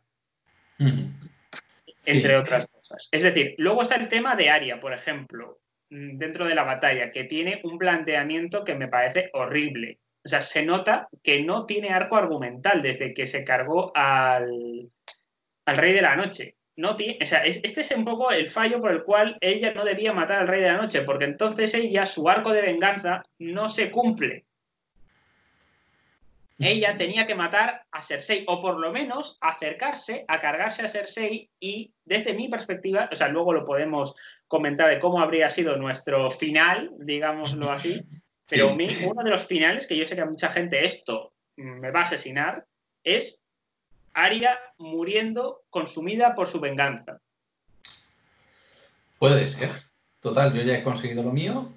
Entre otras cosas. Es decir, luego está el tema de Arya, por ejemplo, dentro de la batalla, que tiene un planteamiento que me parece horrible. O sea, se nota que no tiene arco argumental desde que se cargó al Rey de la Noche. No tiene, o sea, este es un poco el fallo por el cual ella no debía matar al Rey de la Noche, porque entonces ella, su arco de venganza, no se cumple. Ella tenía que matar a Cersei, o por lo menos acercarse a cargarse a Cersei, y desde mi perspectiva, o sea, luego lo podemos comentar de cómo habría sido nuestro final, digámoslo así, pero uno de los finales, que yo sé que a mucha gente esto me va a asesinar, es Arya muriendo consumida por su venganza. Puede ser. Total, yo ya he conseguido lo mío,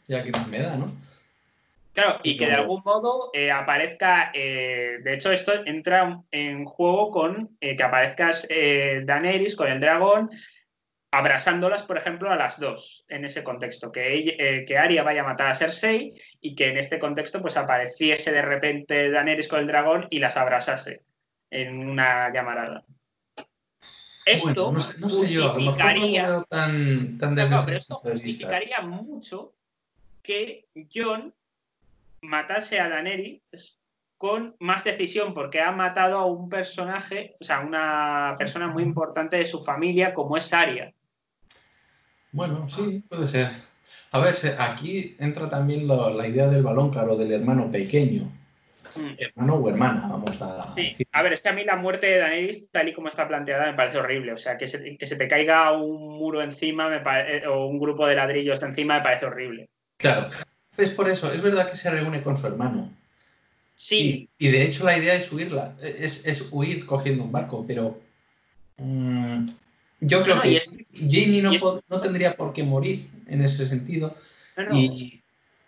ya que me da, ¿no? Claro, y que de algún modo aparezca, de hecho esto entra en juego con que aparezcas Daenerys con el dragón, Abrasándolas, por ejemplo, a las dos en ese contexto, que Arya vaya a matar a Cersei y que en este contexto pues apareciese de repente Daenerys con el dragón y las abrasase en una llamarada. Esto Bueno, no sé yo, a lo mejor no lo justificaría, veo tan desde ese pero esto punto de vista. justificaría mucho que Jon matase a Daenerys con más decisión, porque ha matado a un personaje, o sea, una persona muy importante de su familia, como es Arya. Bueno, sí, puede ser. A ver, aquí entra también la idea del balón, claro, del hermano pequeño. Hermano o hermana, vamos a Sí, decir. a ver, es que a mí la muerte de Daenerys, tal y como está planteada, me parece horrible. O sea, que se te caiga un muro encima o un grupo de ladrillos encima me parece horrible. Claro, es por eso, es verdad que se reúne con su hermano. Sí. Y de hecho la idea es huirla, es huir cogiendo un barco, pero yo creo No, que Jamie y es, no tendría por qué morir en ese sentido. no, no. Y,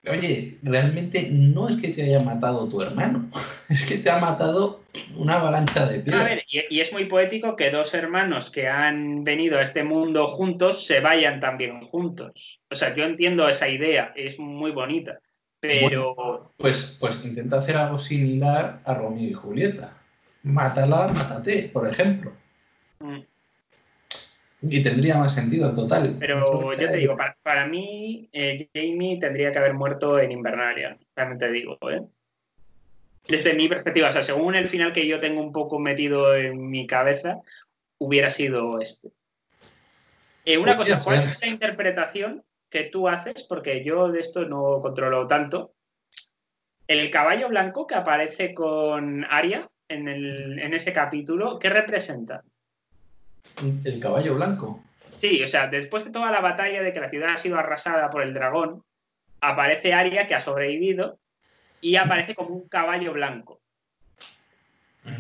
oye, realmente no es que te haya matado tu hermano, es que te ha matado una avalancha de A ver, piedras. y es muy poético que dos hermanos que han venido a este mundo juntos se vayan también juntos. O sea, yo entiendo esa idea, es muy bonita, Bueno, pero... pues intenta hacer algo similar a Romeo y Julieta. Mátala, mátate, por ejemplo. Y tendría más sentido total. Pero yo te digo, para mí, Jamie tendría que haber muerto en Invernalia, también te digo, ¿eh? Desde mi perspectiva, o sea, según el final que yo tengo un poco metido en mi cabeza, hubiera sido este. Una Podría cosa, ¿cuál ser. es la interpretación que tú haces? Porque yo de esto no controlo tanto. El caballo blanco que aparece con Arya en ese capítulo, ¿qué representa? El caballo blanco. Sí, o sea, después de toda la batalla de que la ciudad ha sido arrasada por el dragón, aparece Arya que ha sobrevivido y aparece como un caballo blanco.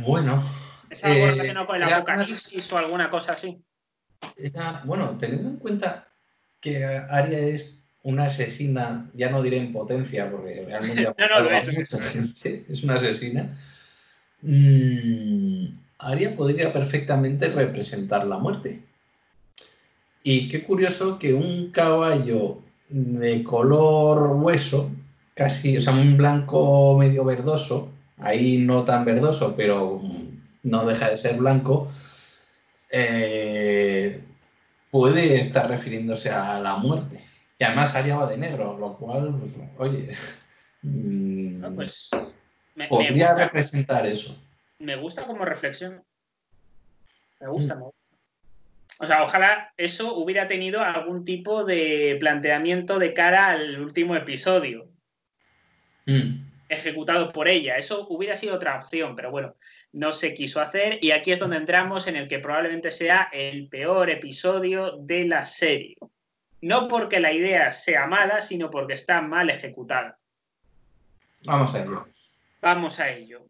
Bueno, ¿Es algo relacionado con el era más. apocalipsis o alguna cosa así? Bueno, teniendo en cuenta que Arya es una asesina, ya no diré en potencia, porque realmente ha No, no, lo matado a es. mucha gente, es una asesina. Arya podría perfectamente representar la muerte. Y qué curioso que un caballo de color hueso, casi, o sea, un blanco medio verdoso, ahí no tan verdoso, pero no deja de ser blanco, eh, puede estar refiriéndose a la muerte. Y además Arya va de negro, lo cual, pues, oye, No, pues me podría gusta, representar eso. me gusta como reflexión. Me gusta, me gusta. O sea, ojalá eso hubiera tenido algún tipo de planteamiento de cara al último episodio, Mm. ejecutado por ella. Eso hubiera sido otra opción, pero bueno, no se quiso hacer y aquí es donde entramos en el que probablemente sea el peor episodio de la serie. No porque la idea sea mala, sino porque está mal ejecutada. Vamos a ello. Vamos a ello.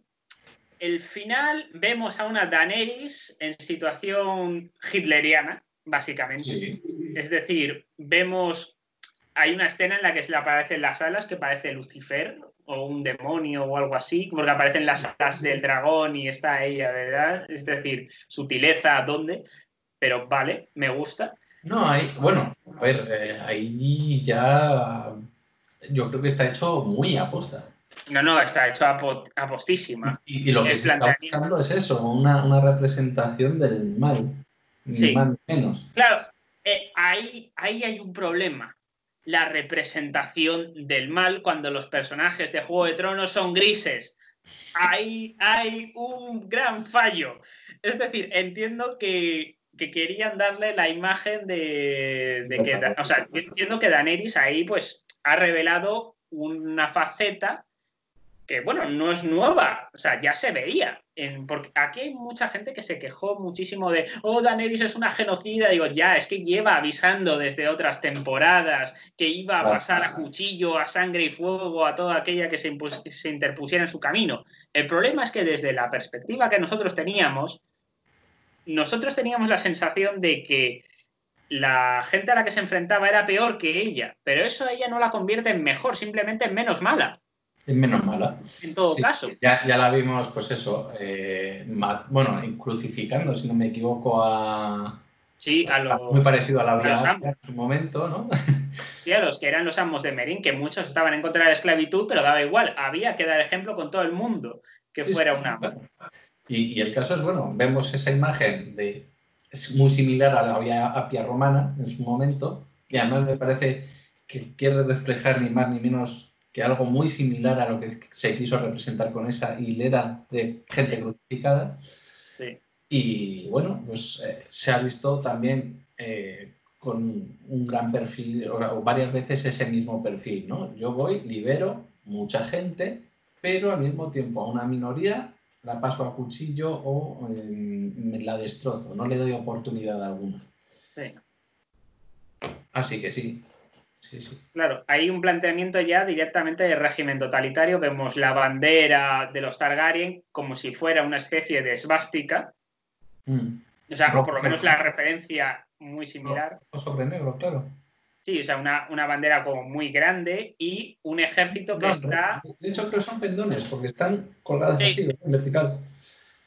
El final vemos a una Daenerys en situación hitleriana, básicamente. Sí. Es decir, hay una escena en la que se le aparecen las alas que parece Lucifer o un demonio o algo así, porque aparecen las alas del dragón y está ella, ¿verdad? Es decir, sutileza, ¿dónde? Pero vale, me gusta. No, bueno, a ver, ahí ya yo creo que está hecho muy a posta. No, no, está hecho apostísima. Y lo que El se está planteamiento. buscando es eso, una representación del mal, ni Sí, más ni menos. claro, ahí hay un problema. La representación del mal cuando los personajes de Juego de Tronos son grises. Ahí hay un gran fallo. Es decir, entiendo que querían darle la imagen de que, o sea, yo entiendo que Daenerys ahí pues ha revelado una faceta que, bueno, no es nueva, o sea, ya se veía. Porque aquí hay mucha gente que se quejó muchísimo de, oh, Daenerys es una genocida. Digo, ya, es que lleva avisando desde otras temporadas que iba a pasar a cuchillo, a sangre y fuego, a toda aquella que se interpusiera en su camino. El problema es que desde la perspectiva que nosotros teníamos la sensación de que la gente a la que se enfrentaba era peor que ella, pero eso a ella no la convierte en mejor, simplemente en menos mala. Es menos mala. En todo Sí, caso. ya la vimos, pues eso, bueno, crucificando, si no me equivoco, Sí, Muy parecido a la Vía los Láctea en su momento, ¿no? Sí, a los que eran los amos de Meereen, que muchos estaban en contra de la esclavitud, pero daba igual. Había que dar ejemplo con todo el mundo que Sí, fuera sí, un amo. claro. Y el caso es, bueno, vemos esa imagen es muy similar a la Vía Apia romana en su momento, y además me parece que quiere reflejar ni más ni menos que algo muy similar a lo que se quiso representar con esa hilera de gente crucificada. Sí. Y bueno, pues se ha visto también con un gran perfil, o varias veces ese mismo perfil, ¿no? Yo voy, libero mucha gente, pero al mismo tiempo a una minoría la paso a cuchillo o la destrozo, no le doy oportunidad alguna. Sí. Así que sí, sí, sí. Claro, hay un planteamiento ya directamente de régimen totalitario. Vemos la bandera de los Targaryen como si fuera una especie de esvástica. O sea, o por lo menos la referencia muy similar. Rojo sobre negro, claro. Sí, o sea, una bandera como muy grande y un ejército que está... De hecho, creo que son pendones, porque están colgadas Sí. así, en vertical.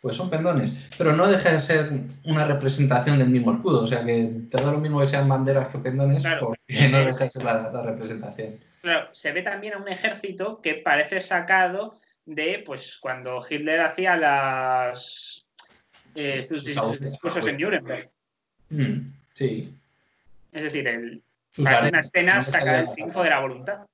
Pues son pendones, pero no deja de ser una representación del mismo escudo, o sea que te da lo mismo que sean banderas que pendones, Claro, porque no deja de ser la representación. Claro, se ve también a un ejército que parece sacado de, pues, cuando Hitler hacía sus discursos en Nuremberg. Sí. Es decir, Sus parece una arengas, escena no me sacada salía del la triunfo palabra. de la voluntad.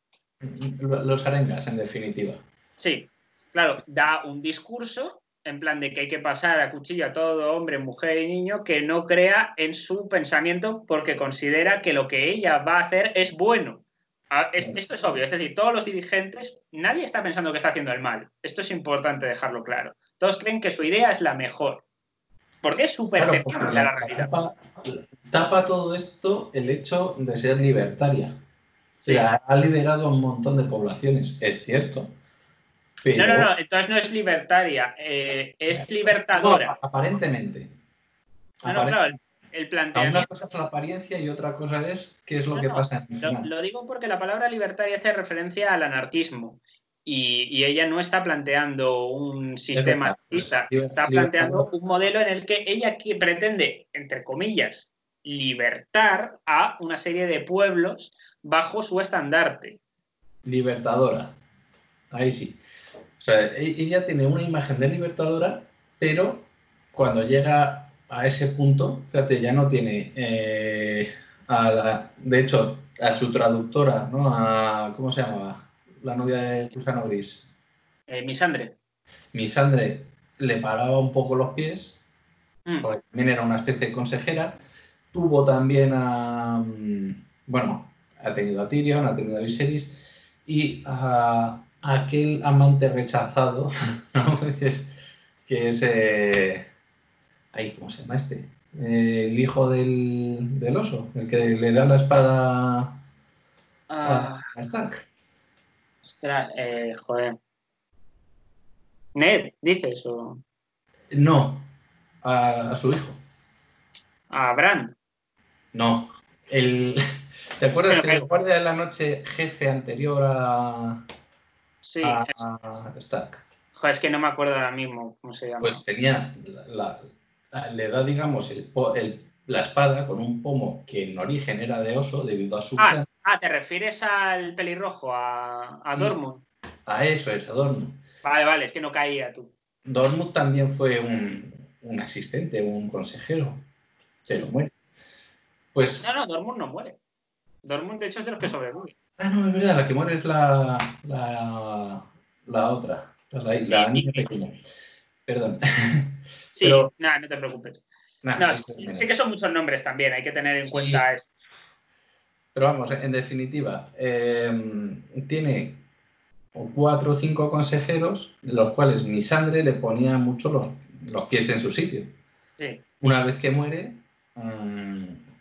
Los arengas, en definitiva. Sí, claro, da un discurso en plan de que hay que pasar a cuchillo a todo hombre, mujer y niño que no crea en su pensamiento porque considera que lo que ella va a hacer es bueno. Esto es obvio, es decir, todos los dirigentes, nadie está pensando que está haciendo el mal. Esto es importante dejarlo claro. Todos creen que su idea es la mejor. Porque es su percepción de la realidad. Tapa todo esto el hecho de ser libertaria. Sí. O sea, ha liberado a un montón de poblaciones, es cierto. Pero... No, entonces no es libertaria, es libertadora. No, aparentemente. Claro, el Una planteamiento... cosa es la apariencia y otra cosa es qué es lo que pasa en el final. Lo digo porque la palabra libertaria hace referencia al anarquismo y ella no está planteando un sistema anarquista, está planteando un modelo en el que ella pretende, entre comillas, libertar a una serie de pueblos bajo su estandarte. Libertadora. Ahí sí. O sea, ella tiene una imagen de libertadora, pero cuando llega a ese punto, fíjate, ya no tiene de hecho, a su traductora, ¿no? ¿Cómo se llamaba? La novia de Gusano Gris. Misandre. Misandre le paraba un poco los pies, porque también era una especie de consejera. Tuvo también bueno, ha tenido a Tyrion, ha tenido a Viserys y a aquel amante rechazado, ¿no? que es ¿cómo se llama este? El hijo del oso, el que le da la espada a Stark. Ostras, joder. ¿Ned, dices? O... No, a su hijo. ¿A Bran? No. ¿Te acuerdas que el guardia de la noche jefe anterior a Stark? Joder, es que no me acuerdo ahora mismo cómo se llama. Pues tenía le da, digamos, la espada con un pomo que en origen era de oso debido a su sangre. ¿Te refieres al pelirrojo, a Dortmund? A eso es, a Dortmund. Vale, es que no caía tú. Dortmund también fue un asistente, un consejero, pero muere. Pues... No, Dortmund no muere. Dortmund, de hecho, es de los que sobrevive. No, es verdad, la que muere es la otra, la niña pequeña. Perdón. Sí, pero... no te preocupes. Sí que son muchos nombres también, hay que tener en cuenta esto. Pero vamos, en definitiva, tiene 4 o 5 consejeros, de los cuales Misandre le ponía mucho los pies en su sitio. Sí. Una vez que muere,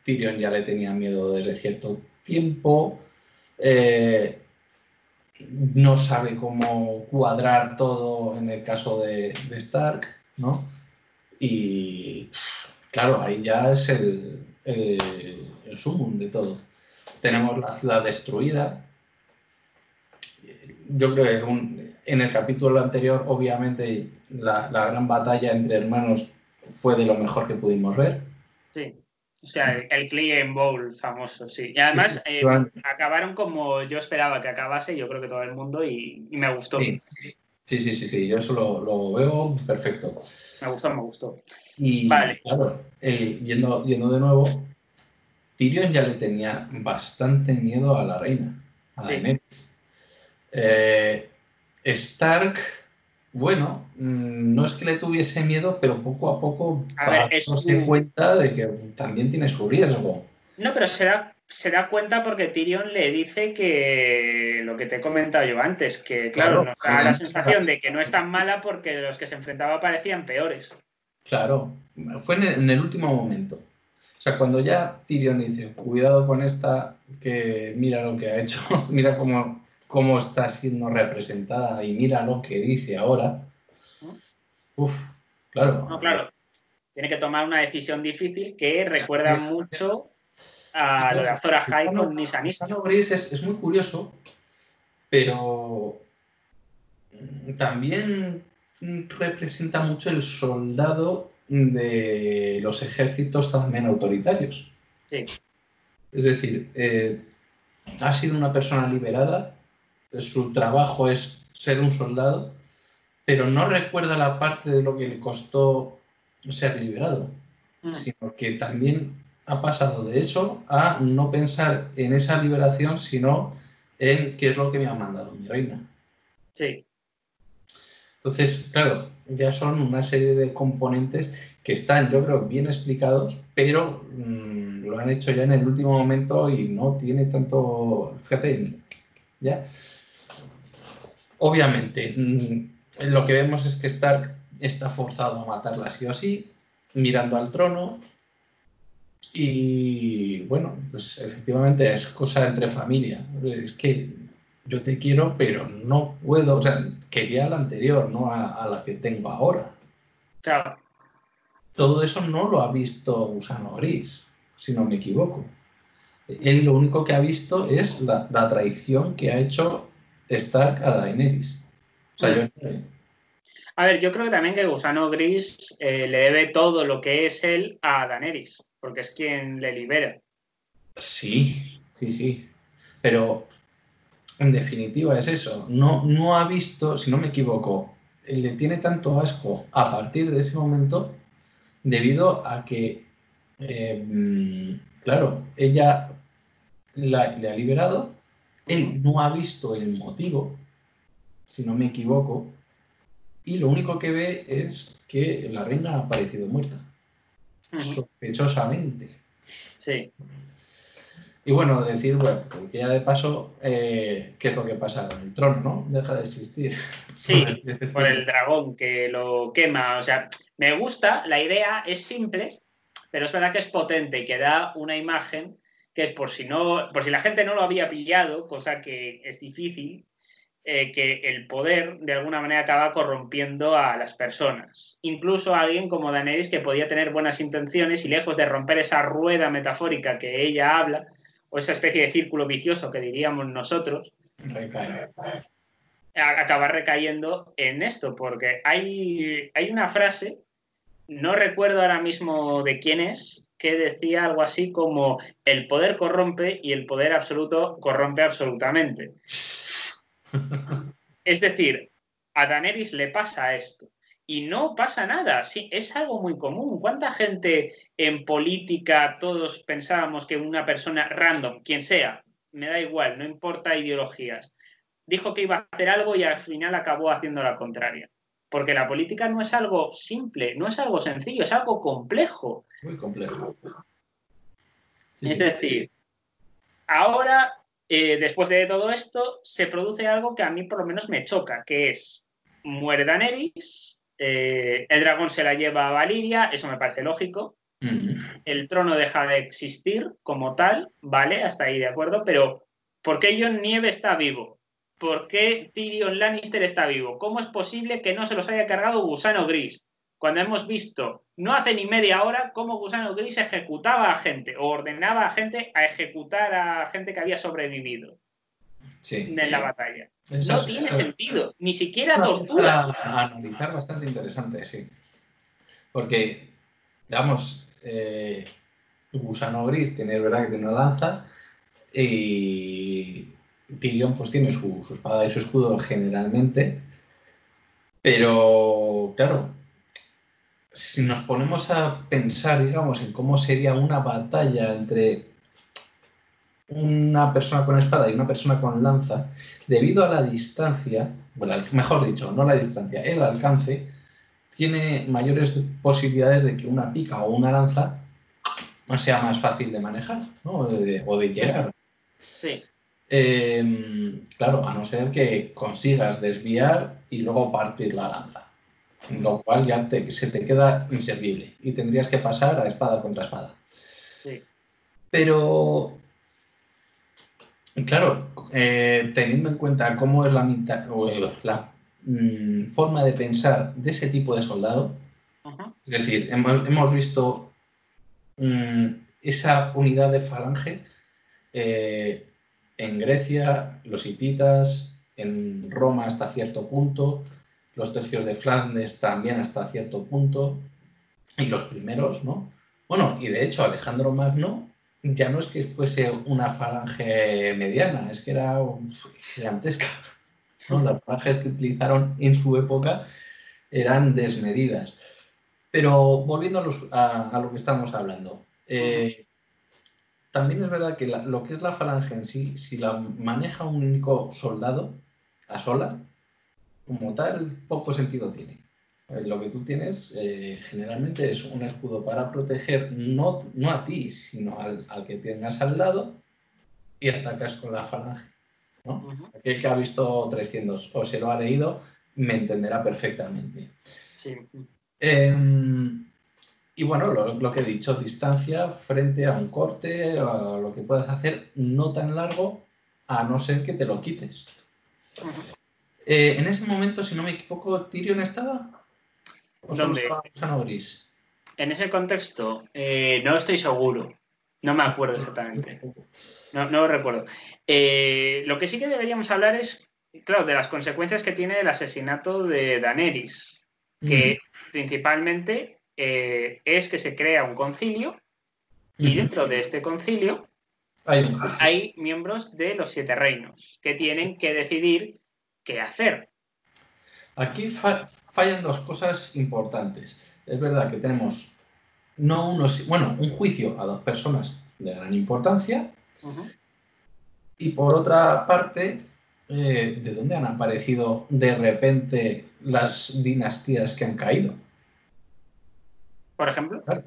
Tyrion ya le tenía miedo desde cierto tiempo. No sabe cómo cuadrar todo en el caso de Stark, ¿no? Y claro, ahí ya es el sumum de todo. Tenemos la ciudad destruida. Yo creo que en el capítulo anterior, obviamente, la gran batalla entre hermanos fue de lo mejor que pudimos ver. Sí. O sea, el Clean Bowl famoso, sí. Y además acabaron como yo esperaba que acabase, yo creo que todo el mundo, y me gustó. Sí, yo eso lo veo perfecto. Me gustó. Y vale. Claro, yendo de nuevo, Tyrion ya le tenía bastante miedo a la reina, a Daenerys. Stark, bueno, no es que le tuviese miedo, pero poco a poco va dándose cuenta de que también tiene su riesgo. No, pero se da cuenta porque Tyrion le dice que lo que te he comentado yo antes, que claro, nos da la sensación de que no es tan mala porque los que se enfrentaba parecían peores. Claro, fue en el último momento. O sea, cuando ya Tyrion dice, cuidado con esta, que mira lo que ha hecho, mira cómo está siendo representada y mira lo que dice ahora. Claro. No, claro. Tiene que tomar una decisión difícil que recuerda mucho a lo de Azor Ahai con Nissa Nissa. Gusano Gris es muy curioso, pero también representa mucho el soldado de los ejércitos también autoritarios. Sí. Es decir, ha sido una persona liberada, su trabajo es ser un soldado, pero no recuerda la parte de lo que le costó ser liberado, sino que también ha pasado de eso a no pensar en esa liberación, sino en qué es lo que me ha mandado mi reina. Sí. Entonces, claro, ya son una serie de componentes que están, yo creo, bien explicados, pero lo han hecho ya en el último momento y no tiene tanto... Fíjate, ya. Obviamente, lo que vemos es que Stark está forzado a matarla sí o sí, mirando al trono. Y bueno, pues efectivamente es cosa entre familia. Es que yo te quiero, pero no puedo. O sea, quería la anterior, no a la que tengo ahora. Claro. Todo eso no lo ha visto Gusano Gris, si no me equivoco. Él lo único que ha visto es la traición que ha hecho Stark a Daenerys. O sea, A ver, yo creo que también que Gusano Gris le debe todo lo que es él a Daenerys, porque es quien le libera. Sí. Pero en definitiva es eso. No ha visto, si no me equivoco, le tiene tanto asco a partir de ese momento debido a que, claro, ella le ha liberado, él no ha visto el motivo, si no me equivoco, y lo único que ve es que la reina ha aparecido muerta, sospechosamente. Sí. Y bueno, decir, bueno, porque ya de paso, ¿qué es lo que pasa con el trono, no? Deja de existir. Sí, por el dragón que lo quema. O sea, me gusta, la idea es simple, pero es verdad que es potente y que da una imagen que es por si la gente no lo había pillado, cosa que es difícil, que el poder de alguna manera acaba corrompiendo a las personas. Incluso a alguien como Daenerys, que podía tener buenas intenciones y lejos de romper esa rueda metafórica que ella habla, o esa especie de círculo vicioso que diríamos nosotros, acaba recayendo en esto, porque hay una frase, no recuerdo ahora mismo de quién es, que decía algo así como el poder corrompe y el poder absoluto corrompe absolutamente. Es decir, a Daenerys le pasa esto. Y no pasa nada, sí, es algo muy común. ¿Cuánta gente en política todos pensábamos que una persona random, quien sea, me da igual, no importa ideologías, dijo que iba a hacer algo y al final acabó haciendo la contraria? Porque la política no es algo simple, no es algo sencillo, es algo complejo. Muy complejo. Sí, es decir, ahora, después de todo esto, se produce algo que a mí por lo menos me choca, que es, muere Daenerys, el dragón se la lleva a Valyria, eso me parece lógico, el trono deja de existir como tal, vale, hasta ahí de acuerdo, pero ¿por qué Jon Nieve está vivo? ¿Por qué Tyrion Lannister está vivo? ¿Cómo es posible que no se los haya cargado Gusano Gris? Cuando hemos visto, no hace ni media hora, cómo Gusano Gris ejecutaba a gente o ordenaba a gente a ejecutar a gente que había sobrevivido en la batalla. No tiene sentido, ni siquiera tortura. A analizar bastante interesante, sí. Porque, digamos, Gusano Gris tiene, es verdad que tiene una lanza, y Tyrion pues tiene su espada y su escudo generalmente, pero claro, si nos ponemos a pensar, digamos, en cómo sería una batalla entre una persona con espada y una persona con lanza, debido a la distancia, bueno, mejor dicho, no la distancia, el alcance, tiene mayores posibilidades de que una pica o una lanza sea más fácil de manejar, ¿no? O de llegar. Sí. Claro, a no ser que consigas desviar y luego partir la lanza, lo cual ya se te queda inservible y tendrías que pasar a espada contra espada. Sí. Pero, claro, teniendo en cuenta cómo es la forma de pensar de ese tipo de soldado, es decir, hemos visto esa unidad de falange en Grecia, los hititas, en Roma hasta cierto punto, los tercios de Flandes también hasta cierto punto, y los primeros, ¿no? Bueno, y de hecho Alejandro Magno ya no es que fuese una falange mediana, es que era gigantesca, ¿no? Las falanges que utilizaron en su época eran desmedidas. Pero volviendo a lo que estamos hablando, también es verdad que lo que es la falange en sí, si la maneja un único soldado a sola, como tal, poco sentido tiene. Lo que tú tienes generalmente es un escudo para proteger no a ti, sino al que tengas al lado, y atacas con la falange, ¿no? Aquel que ha visto 300 o se lo ha leído me entenderá perfectamente. Sí. Y bueno, lo que he dicho, distancia frente a un corte, a lo que puedas hacer no tan largo, a no ser que te lo quites. En ese momento, si no me equivoco, ¿Tyrion estaba? ¿O solo estaba Gusano Gris? En ese contexto, no estoy seguro. No me acuerdo exactamente. No lo recuerdo. Lo que sí que deberíamos hablar es, claro, de las consecuencias que tiene el asesinato de Daenerys, que principalmente es que se crea un concilio y dentro de este concilio hay miembros de los 7 reinos que tienen que decidir qué hacer. Aquí fallan dos cosas importantes. Es verdad que tenemos un juicio a dos personas de gran importancia, y por otra parte, ¿de dónde han aparecido de repente las dinastías que han caído? Por ejemplo. Claro.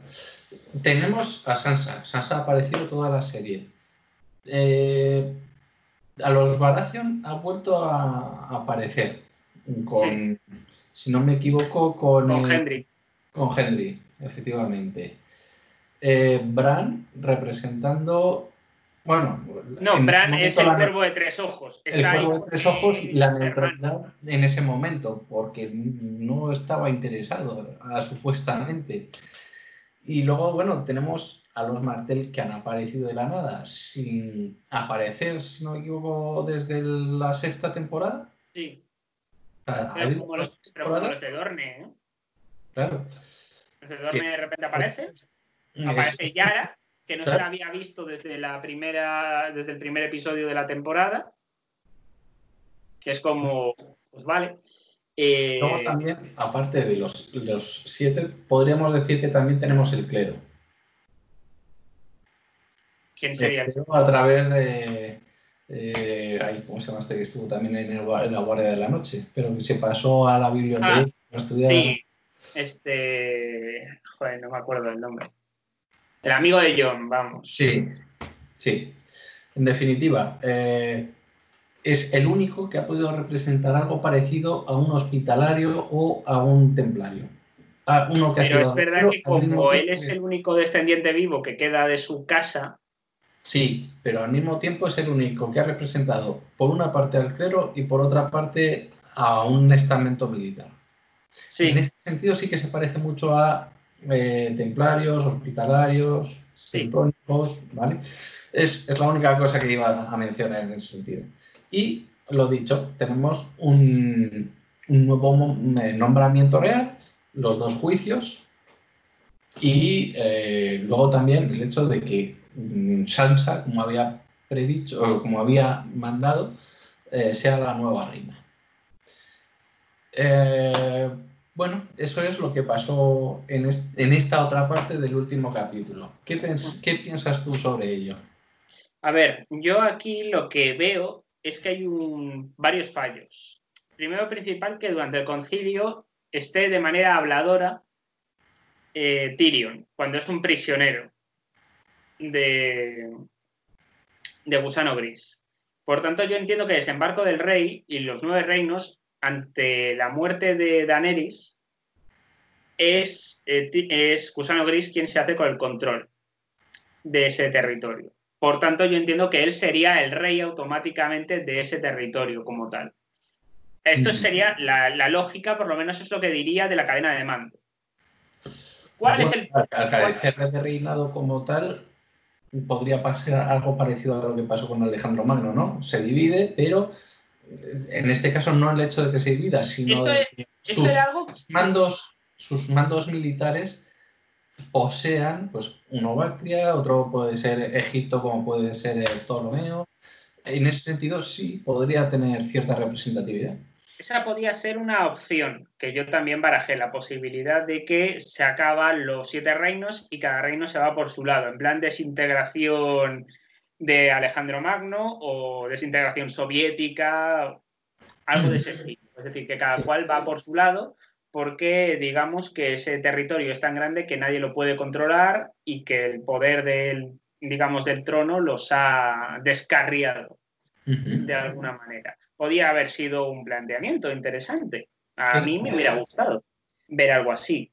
Tenemos a Sansa. Sansa ha aparecido toda la serie. A los Baratheon ha vuelto a aparecer con, si no me equivoco, con Henry. Con Henry, efectivamente. Bran representando, bueno, no, en ese Bran es momento el cuervo de 3 ojos. el Está ahí cuervo de 3 ojos y la hermano. neutralidad en ese momento, porque no estaba interesado, supuestamente. Y luego, bueno, tenemos a los Martell que han aparecido de la nada, sin aparecer, si no me equivoco, desde la 6ª temporada. Sí. Pero como los de Dorne, ¿eh? Claro. Los de Dorne de repente aparecen. Aparece Yara, que no se la había visto desde el primer episodio de la temporada. Que es como, pues vale. Luego también, aparte de los 7, podríamos decir que también tenemos el clero. ¿Quién sería el clero? A través de... ¿cómo se llama este que estuvo también en la Guardia de la Noche? Pero que se pasó a la biblioteca a estudiar... Sí, joder, no me acuerdo el nombre. El amigo de Jon, vamos. Sí. En definitiva, es el único que ha podido representar algo parecido a un hospitalario o a un templario. Pero es verdad que como él es el único descendiente vivo que queda de su casa... Sí, pero al mismo tiempo es el único que ha representado por una parte al clero y por otra parte a un estamento militar. Sí. En ese sentido sí que se parece mucho a templarios, hospitalarios, teutónicos, ¿vale? Es la única cosa que iba a mencionar en ese sentido. Y, lo dicho, tenemos un nuevo nombramiento real, los 2 juicios, Y luego también el hecho de que Sansa, como había predicho, o como había mandado, sea la nueva reina. Bueno, eso es lo que pasó en esta otra parte del último capítulo. ¿Qué piensas tú sobre ello? A ver, yo aquí lo que veo es que hay varios fallos. Primero principal, que durante el concilio esté de manera habladora Tyrion, cuando es un prisionero de Gusano Gris. Por tanto, yo entiendo que Desembarco del Rey y los 9 reinos, ante la muerte de Daenerys, es Gusano Gris quien se hace con el control de ese territorio. Por tanto, yo entiendo que él sería el rey automáticamente de ese territorio como tal. Esto sería la lógica, por lo menos es lo que diría de la cadena de mando. ¿Cuál es el...? Al carecer de reinado como tal, podría pasar algo parecido a lo que pasó con Alejandro Magno, ¿no? Se divide, pero en este caso no el hecho de que se divida, sino de que sus mandos militares posean, pues, uno Bactria, otro puede ser Egipto, como puede ser Ptolomeo. En ese sentido, sí, podría tener cierta representatividad. Esa podía ser una opción que yo también barajé, la posibilidad de que se acaban los 7 reinos y cada reino se va por su lado, en plan desintegración de Alejandro Magno o desintegración soviética, algo de ese estilo. Es decir, que cada cual va por su lado porque digamos que ese territorio es tan grande que nadie lo puede controlar y que el poder del trono los ha descarriado de alguna manera. Podía haber sido un planteamiento interesante. A mí me hubiera gustado ver algo así.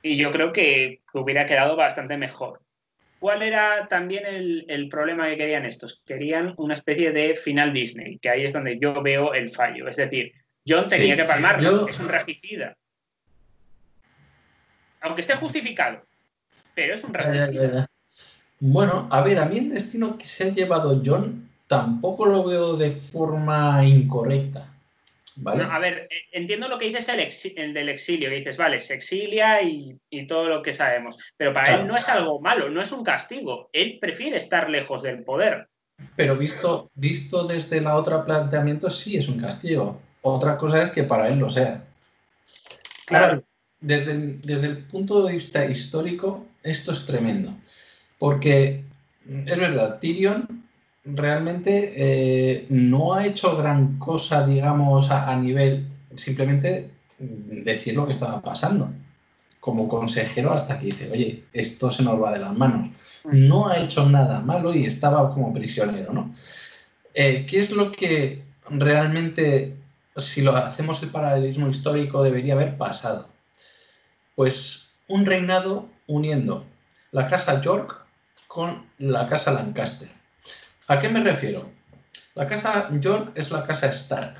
Y yo creo que hubiera quedado bastante mejor. ¿Cuál era también el problema que querían estos? Querían una especie de final Disney, que ahí es donde yo veo el fallo. Es decir, Jon tenía que palmarlo, es un regicida. Aunque esté justificado, pero es un regicida. Bueno, a ver, a mí el destino que se ha llevado Jon tampoco lo veo de forma incorrecta, ¿vale? No, a ver, entiendo lo que dices el del exilio, que dices, vale, se exilia y todo lo que sabemos, pero para él no es algo malo, no es un castigo, él prefiere estar lejos del poder. Pero visto desde la otra planteamiento, sí es un castigo. Otra cosa es que para él lo sea. Claro. Ahora, desde el punto de vista histórico, esto es tremendo. Porque es verdad, Tyrion realmente no ha hecho gran cosa, digamos, a nivel simplemente decir lo que estaba pasando. Como consejero hasta que dice, oye, esto se nos va de las manos. No ha hecho nada malo y estaba como prisionero, ¿no? ¿Qué es lo que realmente, si lo hacemos el paralelismo histórico, debería haber pasado? Pues un reinado uniendo la casa York con la casa Lancaster. ¿A qué me refiero? La casa York es la casa Stark.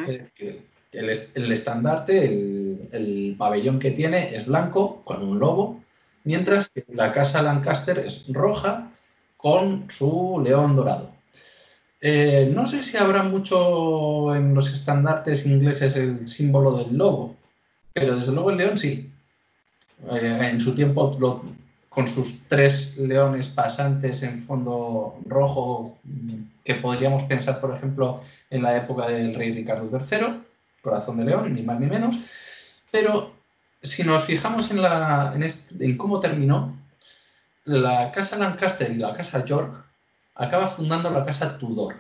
Es decir, el estandarte, el pabellón que tiene es blanco con un lobo, mientras que la casa Lancaster es roja con su león dorado. No sé si habrá mucho en los estandartes ingleses el símbolo del lobo, pero desde luego el león sí. En su tiempo, con sus 3 leones pasantes en fondo rojo, que podríamos pensar, por ejemplo, en la época del rey Ricardo III, corazón de león, ni más ni menos. Pero si nos fijamos en cómo terminó, la casa Lancaster y la casa York acaba fundando la casa Tudor.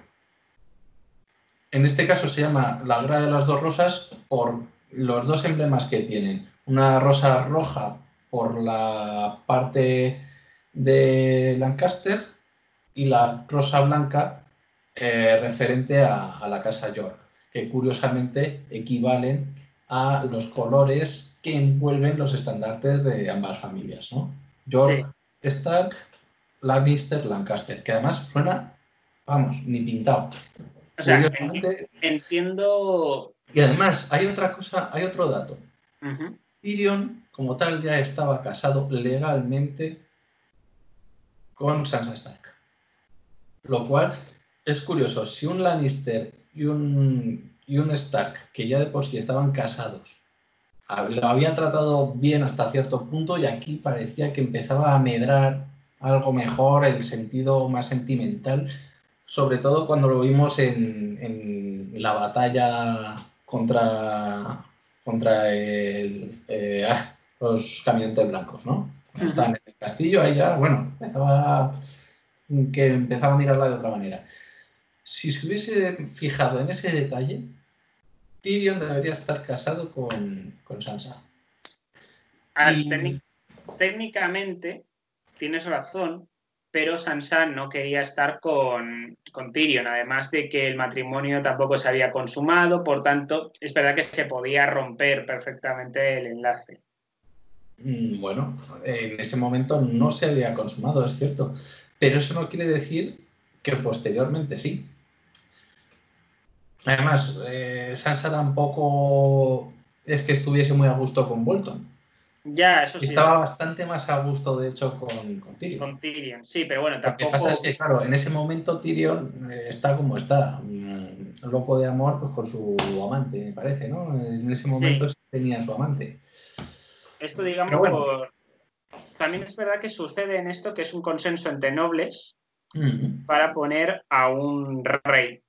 En este caso se llama la Guerra de las Dos Rosas por los 2 emblemas que tienen. Una rosa roja por la parte de Lancaster y la rosa blanca referente a la casa York, que curiosamente equivalen a los colores que envuelven los estandartes de ambas familias, ¿no? York, sí. Stark, Lannister, Lancaster, que además suena, vamos, ni pintado. O sea, entiendo... Y además, hay otra cosa, hay otro dato. Tyrion, como tal, ya estaba casado legalmente con Sansa Stark. Lo cual es curioso. Si un Lannister y un Stark, que ya de por sí estaban casados, lo había tratado bien hasta cierto punto y aquí parecía que empezaba a medrar algo mejor el sentido más sentimental, sobre todo cuando lo vimos en la batalla contra los caminantes blancos, ¿no? Cuando estaban en el castillo, ahí ya, bueno, empezaba a mirarla de otra manera. Si se hubiese fijado en ese detalle, Tyrion debería estar casado con Sansa. Técnicamente tienes razón, pero Sansa no quería estar con Tyrion, además de que el matrimonio tampoco se había consumado, por tanto, es verdad que se podía romper perfectamente el enlace. Bueno, en ese momento no se había consumado, es cierto, pero eso no quiere decir que posteriormente sí. Además, Sansa tampoco es que estuviese muy a gusto con Bolton. Ya, eso sí. Estaba bastante más a gusto, de hecho, con Tyrion. Con Tyrion, sí, pero bueno, tampoco... Lo que pasa es que, claro, en ese momento Tyrion está como está, loco de amor pues con su amante, me parece, ¿no? En ese momento sí tenía su amante. Esto, digamos, bueno. También es verdad que sucede en esto que es un consenso entre nobles para poner a un rey.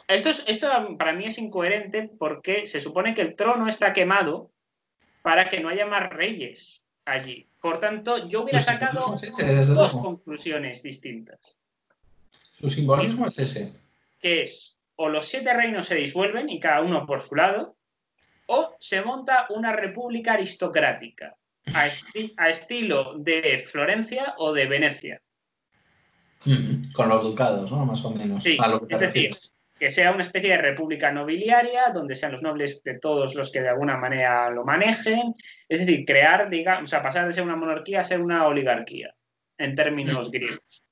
Esto para mí es incoherente porque se supone que el trono está quemado para que no haya más reyes allí. Por tanto, yo hubiera sacado dos conclusiones distintas. Su simbolismo es ese. Que es, o los 7 reinos se disuelven y cada uno por su lado, o se monta una república aristocrática, a estilo de Florencia o de Venecia. Con los ducados, ¿no? Más o menos. Sí, a lo que es decir, que sea una especie de república nobiliaria donde sean los nobles de todos los que de alguna manera lo manejen. Es decir, crear, digamos, o sea, pasar de ser una monarquía a ser una oligarquía, en términos griegos.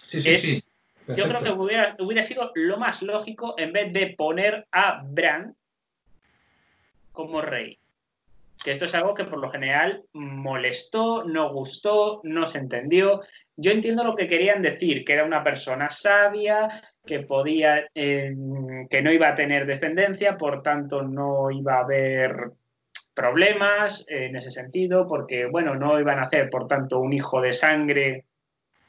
Sí. Yo creo que hubiera sido lo más lógico en vez de poner a Bran como rey. Que esto es algo que por lo general molestó, no gustó, no se entendió. Yo entiendo lo que querían decir, que era una persona sabia, que podía, que no iba a tener descendencia, por tanto no iba a haber problemas en ese sentido, porque bueno, no iban a hacer, por tanto, un hijo de sangre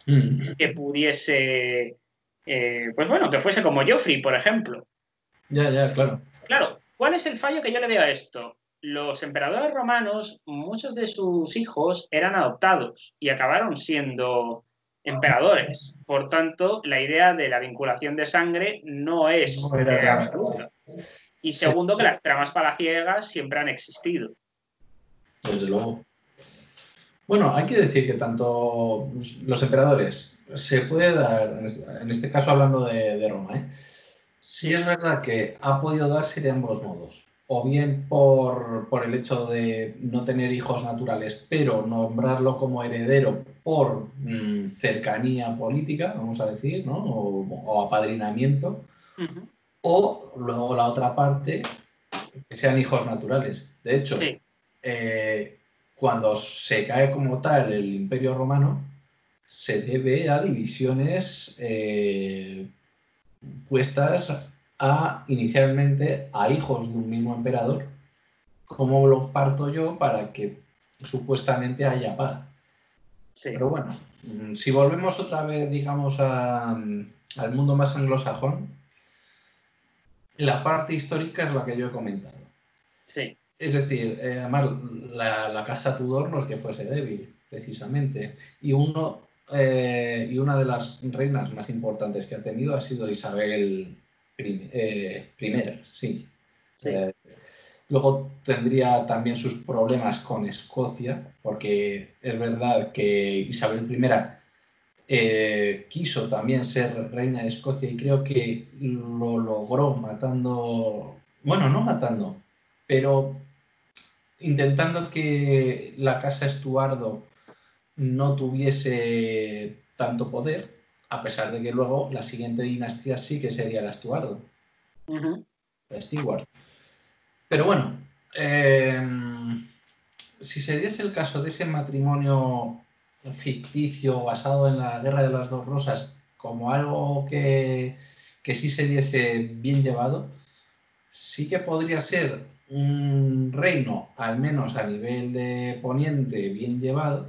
que pudiese, pues bueno, que fuese como Joffrey, por ejemplo. Ya, claro. Claro, ¿cuál es el fallo que yo le veo a esto? Los emperadores romanos, muchos de sus hijos eran adoptados y acabaron siendo emperadores. Por tanto, la idea de la vinculación de sangre no es absoluta. Y segundo, que las tramas palaciegas siempre han existido. Desde luego. Bueno, hay que decir que tanto los emperadores se puede dar, en este caso hablando de Roma, sí es verdad que ha podido darse de ambos modos. O bien por el hecho de no tener hijos naturales, pero nombrarlo como heredero por cercanía política, vamos a decir, ¿no? O apadrinamiento. O luego la otra parte, que sean hijos naturales. De hecho, cuando se cae como tal el Imperio Romano, se debe a divisiones puestas inicialmente a hijos de un mismo emperador, como lo parto yo para que supuestamente haya paz. Sí. Pero bueno, si volvemos otra vez, digamos, al mundo más anglosajón, la parte histórica es la que yo he comentado. Sí. Es decir, además, la casa Tudor no es que fuese débil, precisamente. Y una de las reinas más importantes que ha tenido ha sido Isabel I, sí. Luego tendría también sus problemas con Escocia, porque es verdad que Isabel I quiso también ser reina de Escocia y creo que lo logró matando, bueno, no matando, pero intentando que la casa Estuardo no tuviese tanto poder, a pesar de que luego la siguiente dinastía sí que sería la Estuardo. La Stewart. Pero bueno, si se diese el caso de ese matrimonio ficticio basado en la Guerra de las Dos Rosas como algo que sí se diese bien llevado, sí que podría ser un reino, al menos a nivel de poniente, bien llevado,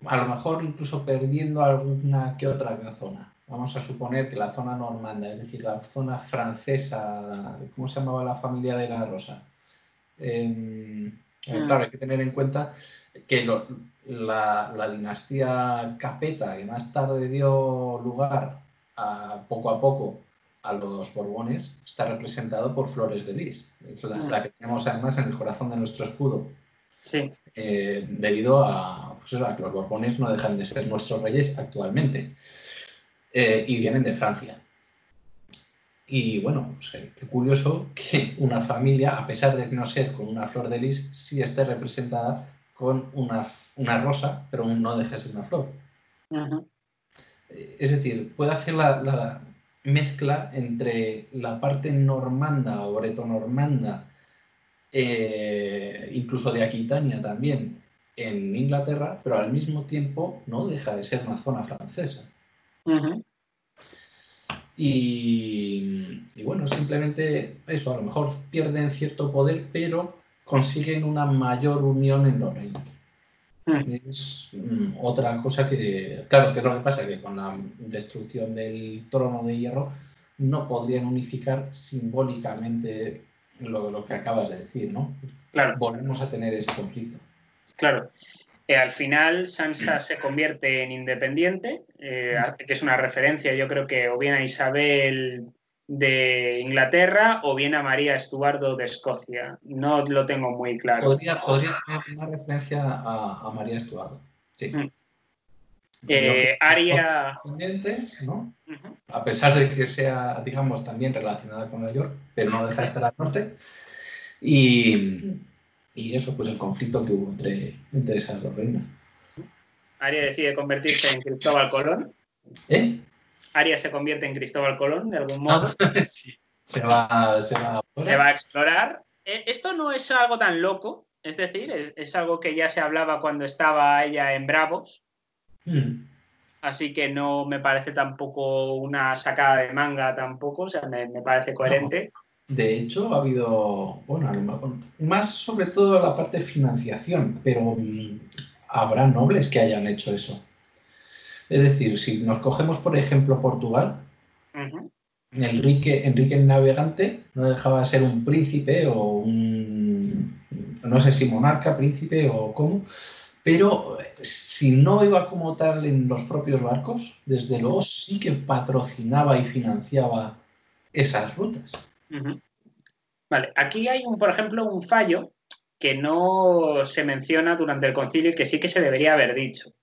a lo mejor incluso perdiendo alguna que otra zona. Vamos a suponer que la zona normanda, es decir, la zona francesa, ¿cómo se llamaba la familia de la Rosa? Claro, hay que tener en cuenta que la dinastía Capeta, que más tarde dio lugar poco a poco a los Borbones, está representado por flores de lis. Es la que tenemos además en el corazón de nuestro escudo. Sí. Debido pues a que los Borbones no dejan de ser nuestros reyes actualmente. Y vienen de Francia. Y bueno, pues, qué curioso que una familia, a pesar de no ser con una flor de lis, sí esté representada con una rosa, pero no deja de ser una flor. Uh-huh. Es decir, puede hacer la mezcla entre la parte normanda o bretonormanda, incluso de Aquitania también, en Inglaterra, pero al mismo tiempo no deja de ser una zona francesa. Uh-huh. Y bueno, simplemente eso, a lo mejor pierden cierto poder, pero consiguen una mayor unión en los reinos. Es otra cosa que, claro, que es lo que pasa, que con la destrucción del trono de hierro no podrían unificar simbólicamente lo que acabas de decir, ¿no? Claro. Volvemos a tener ese conflicto. Claro. Al final Sansa se convierte en independiente, que es una referencia, yo creo que o bien a Isabel de Inglaterra o bien a María Estuardo de Escocia. No lo tengo muy claro. Podría tener una referencia a María Estuardo. Sí. Arya... ¿no? Uh-huh. A pesar de que sea, digamos, también relacionada con Nueva York, pero no deja de estar al norte. Y eso, pues el conflicto que hubo entre esas dos reinas. Arya decide convertirse en Cristóbal Colón. Arya se convierte en Cristóbal Colón, de algún modo. Sí. Se va a explorar. Esto no es algo tan loco, es decir, es algo que ya se hablaba cuando estaba ella en Bravos. Así que no me parece tampoco una sacada de manga tampoco, o sea, me parece coherente. No. De hecho, ha habido, bueno, a lo mejor, más sobre todo la parte de financiación, pero habrá nobles que hayan hecho eso. Es decir, si nos cogemos, por ejemplo, Portugal, Enrique el Navegante no dejaba de ser un príncipe o no sé si monarca, príncipe o cómo, pero si no iba como tal en los propios barcos, desde luego sí que patrocinaba y financiaba esas rutas. Vale, aquí hay, por ejemplo, un fallo que no se menciona durante el concilio y que sí que se debería haber dicho,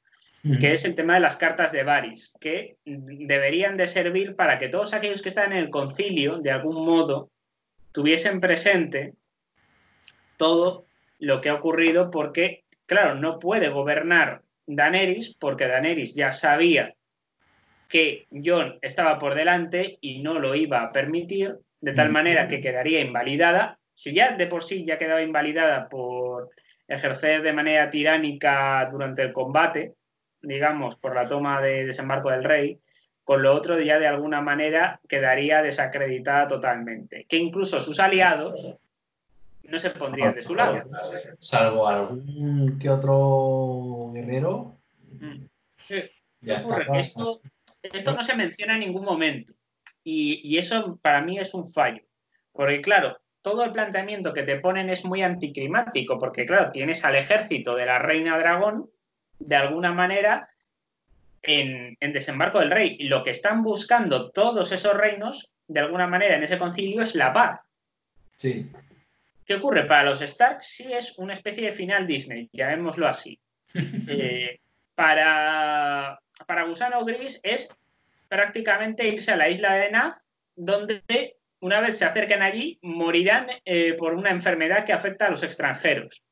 que es el tema de las cartas de Varys, que deberían de servir para que todos aquellos que están en el concilio, de algún modo, tuviesen presente todo lo que ha ocurrido, porque, claro, no puede gobernar Daenerys, porque Daenerys ya sabía que Jon estaba por delante y no lo iba a permitir, de tal manera que quedaría invalidada. Si ya de por sí ya quedaba invalidada por ejercer de manera tiránica durante el combate, digamos, por la toma de desembarco del rey, con lo otro ya de alguna manera quedaría desacreditada totalmente. Que incluso sus aliados no se pondrían de su lado. Salvo algún que otro guerrero. Ya está. Esto no se menciona en ningún momento. Y eso para mí es un fallo. Porque claro, todo el planteamiento que te ponen es muy anticlimático, porque claro, tienes al ejército de la Reina Dragón, de alguna manera, en Desembarco del Rey. Y lo que están buscando todos esos reinos, de alguna manera, en ese concilio, es la paz. Sí. ¿Qué ocurre? Para los Stark sí es una especie de final Disney, llamémoslo así. Para Gusano Gris es prácticamente irse a la isla de Naz, donde una vez se acerquen allí, morirán por una enfermedad que afecta a los extranjeros.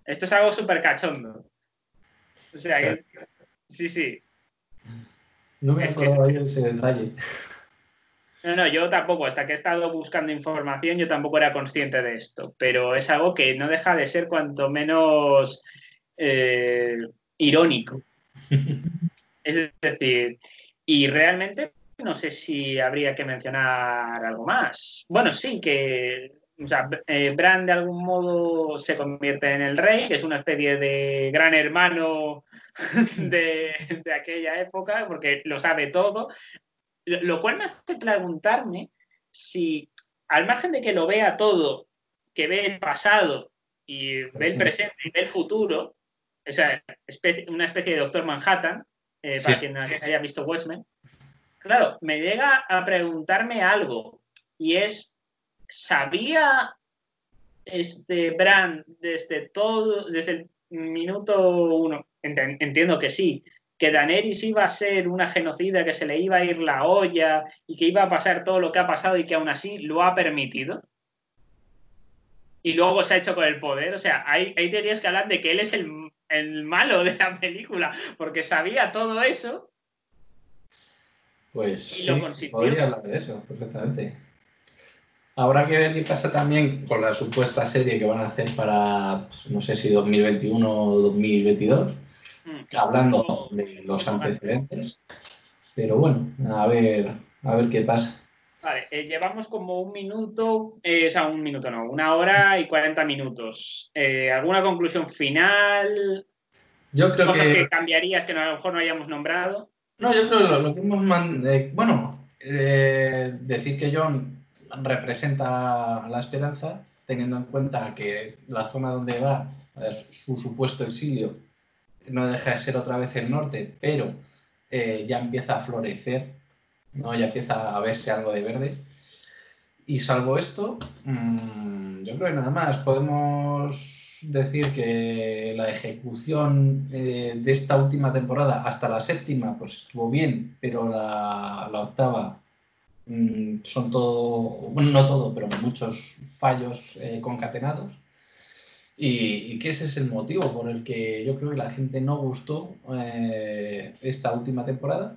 Esto es algo súper cachondo. O sea, que, sí. No me acordaba yo de ese detalle. No, yo tampoco. Hasta que he estado buscando información, yo tampoco era consciente de esto. Pero es algo que no deja de ser cuanto menos irónico. Es decir, y realmente no sé si habría que mencionar algo más. Bueno, sí, que o sea, Bran de algún modo se convierte en el rey, que es una especie de gran hermano de aquella época, porque lo sabe todo, lo cual me hace preguntarme si, al margen de que lo vea todo, que ve el pasado y ve el presente y ve el futuro, o sea, una especie de Doctor Manhattan, Sí. para quien haya visto Watchmen, claro, me llega a preguntarme algo, y es, ¿sabía Bran desde el minuto uno? Entiendo que sí, que Daenerys iba a ser una genocida, que se le iba a ir la olla y que iba a pasar todo lo que ha pasado y que aún así lo ha permitido. Y luego se ha hecho con el poder. O sea, hay teorías que hablan de que él es el malo de la película, porque sabía todo eso Pues y lo sí, se podría consintió. hablar de eso, perfectamente. Habrá que ver qué pasa también con la supuesta serie que van a hacer para, pues, no sé si 2021 o 2022, hablando de los antecedentes. Pero bueno, a ver qué pasa. Vale, llevamos como un minuto, o sea, un minuto no, 1 hora y 40 minutos. ¿Alguna conclusión final? Yo creo Cosas que que, cambiarías que a lo mejor no hayamos nombrado. no, yo creo que lo que hemos bueno, decir que John representa la esperanza, teniendo en cuenta que la zona donde va, su supuesto exilio, no deja de ser otra vez el norte, pero ya empieza a florecer, ¿no? Ya empieza a verse algo de verde. Y salvo esto, yo creo que nada más. Podemos decir que la ejecución de esta última temporada, hasta la séptima, pues estuvo bien, pero la octava son todo, bueno, no todo, pero muchos fallos concatenados. Y que ese es el motivo por el que yo creo que la gente no gustó esta última temporada.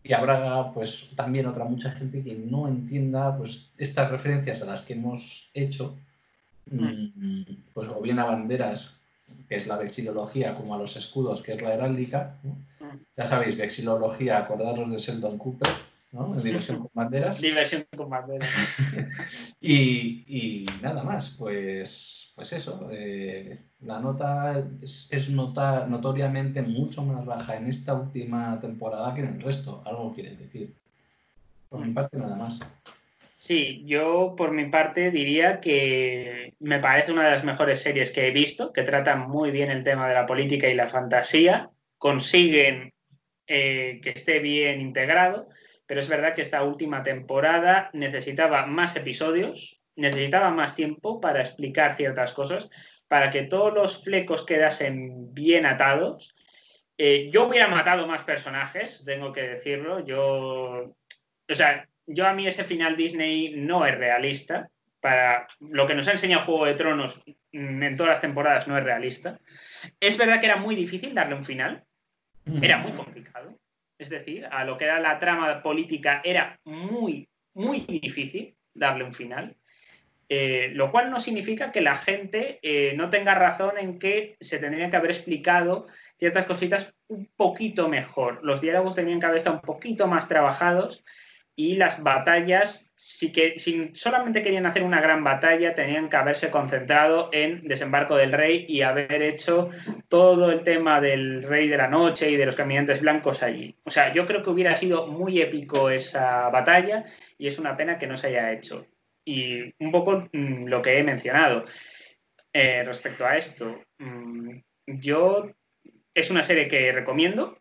Y habrá pues también otra mucha gente que no entienda pues estas referencias a las que hemos hecho, pues o bien a banderas, que es la vexilología, como a los escudos, que es la heráldica, ¿no? Ya sabéis, vexilología, acordaros de Sheldon Cooper, ¿no? En Diversión con banderas. Diversión con banderas. Y nada más, pues eso, la nota notoriamente mucho más baja en esta última temporada que en el resto, algo quiere decir. Por mi parte, nada más. Sí, yo por mi parte diría que me parece una de las mejores series que he visto, que tratan muy bien el tema de la política y la fantasía, consiguen que esté bien integrado, pero es verdad que esta última temporada necesitaba más episodios, necesitaba más tiempo para explicar ciertas cosas, para que todos los flecos quedasen bien atados. Yo hubiera matado más personajes, tengo que decirlo. O sea, yo a mí ese final Disney no es realista. Para lo que nos ha enseñado Juego de Tronos en todas las temporadas no es realista. Es verdad que era muy difícil darle un final, era muy complicado. Es decir, a lo que era la trama política era muy, muy difícil darle un final. Lo cual no significa que la gente no tenga razón en que se tendrían que haber explicado ciertas cositas un poquito mejor. Los diálogos tenían que haber estado un poquito más trabajados y las batallas, si solamente querían hacer una gran batalla, tenían que haberse concentrado en Desembarco del Rey y haber hecho todo el tema del Rey de la Noche y de los caminantes blancos allí. O sea, yo creo que hubiera sido muy épico esa batalla y es una pena que no se haya hecho. Y un poco lo que he mencionado respecto a esto. Yo es una serie que recomiendo,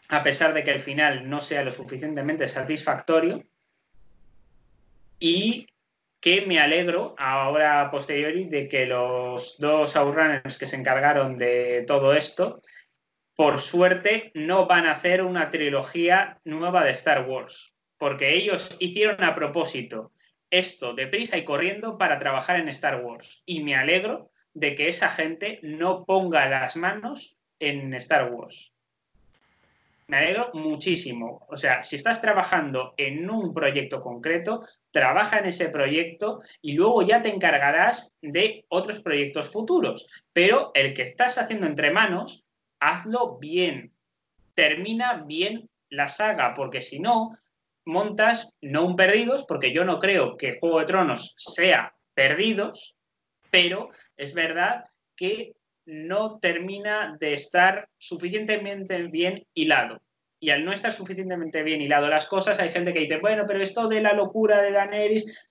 a pesar de que el final no sea lo suficientemente satisfactorio, y que me alegro ahora a posteriori de que los dos showrunners que se encargaron de todo esto, por suerte, no van a hacer una trilogía nueva de Star Wars, porque ellos hicieron a propósito esto deprisa y corriendo para trabajar en Star Wars. Y me alegro de que esa gente no ponga las manos en Star Wars. Me alegro muchísimo. O sea, si estás trabajando en un proyecto concreto, trabaja en ese proyecto y luego ya te encargarás de otros proyectos futuros. Pero el que estás haciendo entre manos, hazlo bien. Termina bien la saga, porque si no, montas no un Perdidos, porque yo no creo que Juego de Tronos sea perdidos, pero es verdad que no termina de estar suficientemente bien hilado. Y al no estar suficientemente bien hilado las cosas, hay gente que dice, bueno, pero esto de la locura de Daenerys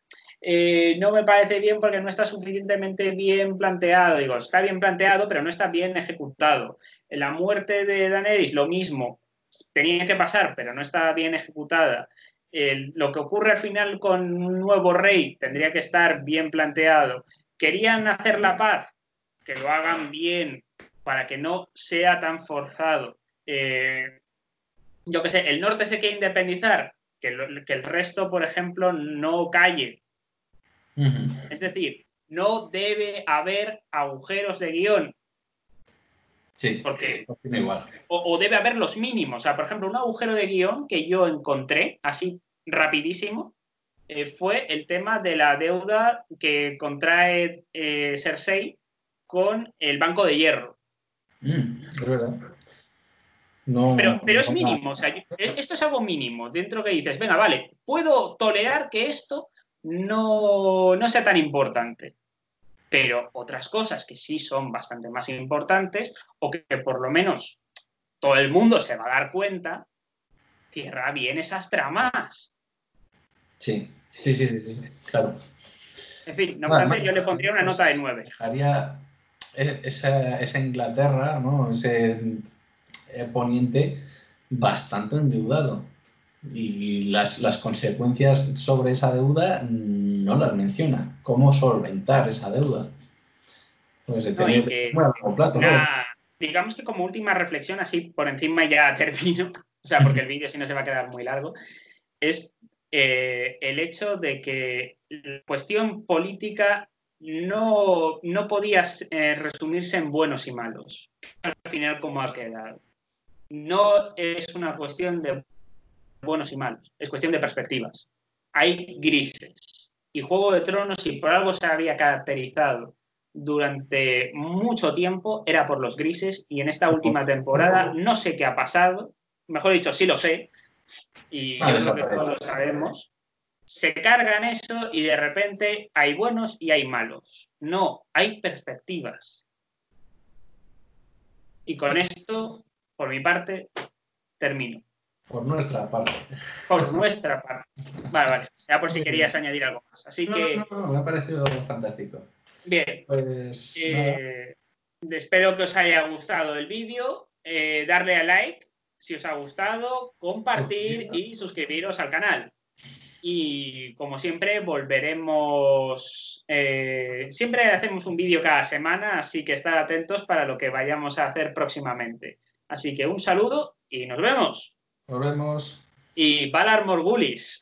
no me parece bien porque no está suficientemente bien planteado. Digo, está bien planteado, pero no está bien ejecutado. La muerte de Daenerys, lo mismo, tenía que pasar, pero no está bien ejecutada. Lo que ocurre al final con un nuevo rey tendría que estar bien planteado. ¿Querían hacer la paz? Que lo hagan bien para que no sea tan forzado. Yo qué sé, el norte se quiere independizar, que el resto, por ejemplo, no calle. Es decir, no debe haber agujeros de guión. Sí, porque igual. O debe haber los mínimos. O sea, por ejemplo, un agujero de guión que yo encontré así rapidísimo fue el tema de la deuda que contrae Cersei con el Banco de Hierro. Es verdad. No, pero es mínimo. O sea, esto es algo mínimo. Dentro que dices, venga, vale, puedo tolerar que esto no sea tan importante. Pero otras cosas que sí son bastante más importantes o que por lo menos todo el mundo se va a dar cuenta, cierra bien esas tramas. Sí, claro. En fin, no obstante, yo le pondría una nota de 9. Dejaría esa Inglaterra, ¿no? Ese poniente bastante endeudado. Y las consecuencias sobre esa deuda no las menciona. ¿Cómo solventar esa deuda? Pues se tiene muy a largo plazo, digamos que como última reflexión, así por encima ya termino, o sea, porque el vídeo si no se va a quedar muy largo, es el hecho de que la cuestión política no podía resumirse en buenos y malos. Al final, ¿cómo ha quedado? No es una cuestión de buenos y malos, es cuestión de perspectivas. Hay grises. Y Juego de Tronos, si por algo se había caracterizado durante mucho tiempo, era por los grises, y en esta última temporada no sé qué ha pasado, mejor dicho, sí lo sé, y yo creo que todos lo sabemos. Se cargan eso y de repente hay buenos y hay malos. No, hay perspectivas. Y con esto, por mi parte, termino. Por nuestra parte. Por nuestra parte. Vale. Ya por si querías añadir algo más. Así que... No, me ha parecido fantástico. Bien. Pues... espero que os haya gustado el vídeo. Darle a like si os ha gustado, compartir y suscribiros al canal. Y como siempre, volveremos. Siempre hacemos un vídeo cada semana, así que estad atentos para lo que vayamos a hacer próximamente. Así que un saludo y nos vemos. Nos vemos. Y Valar Morgulis.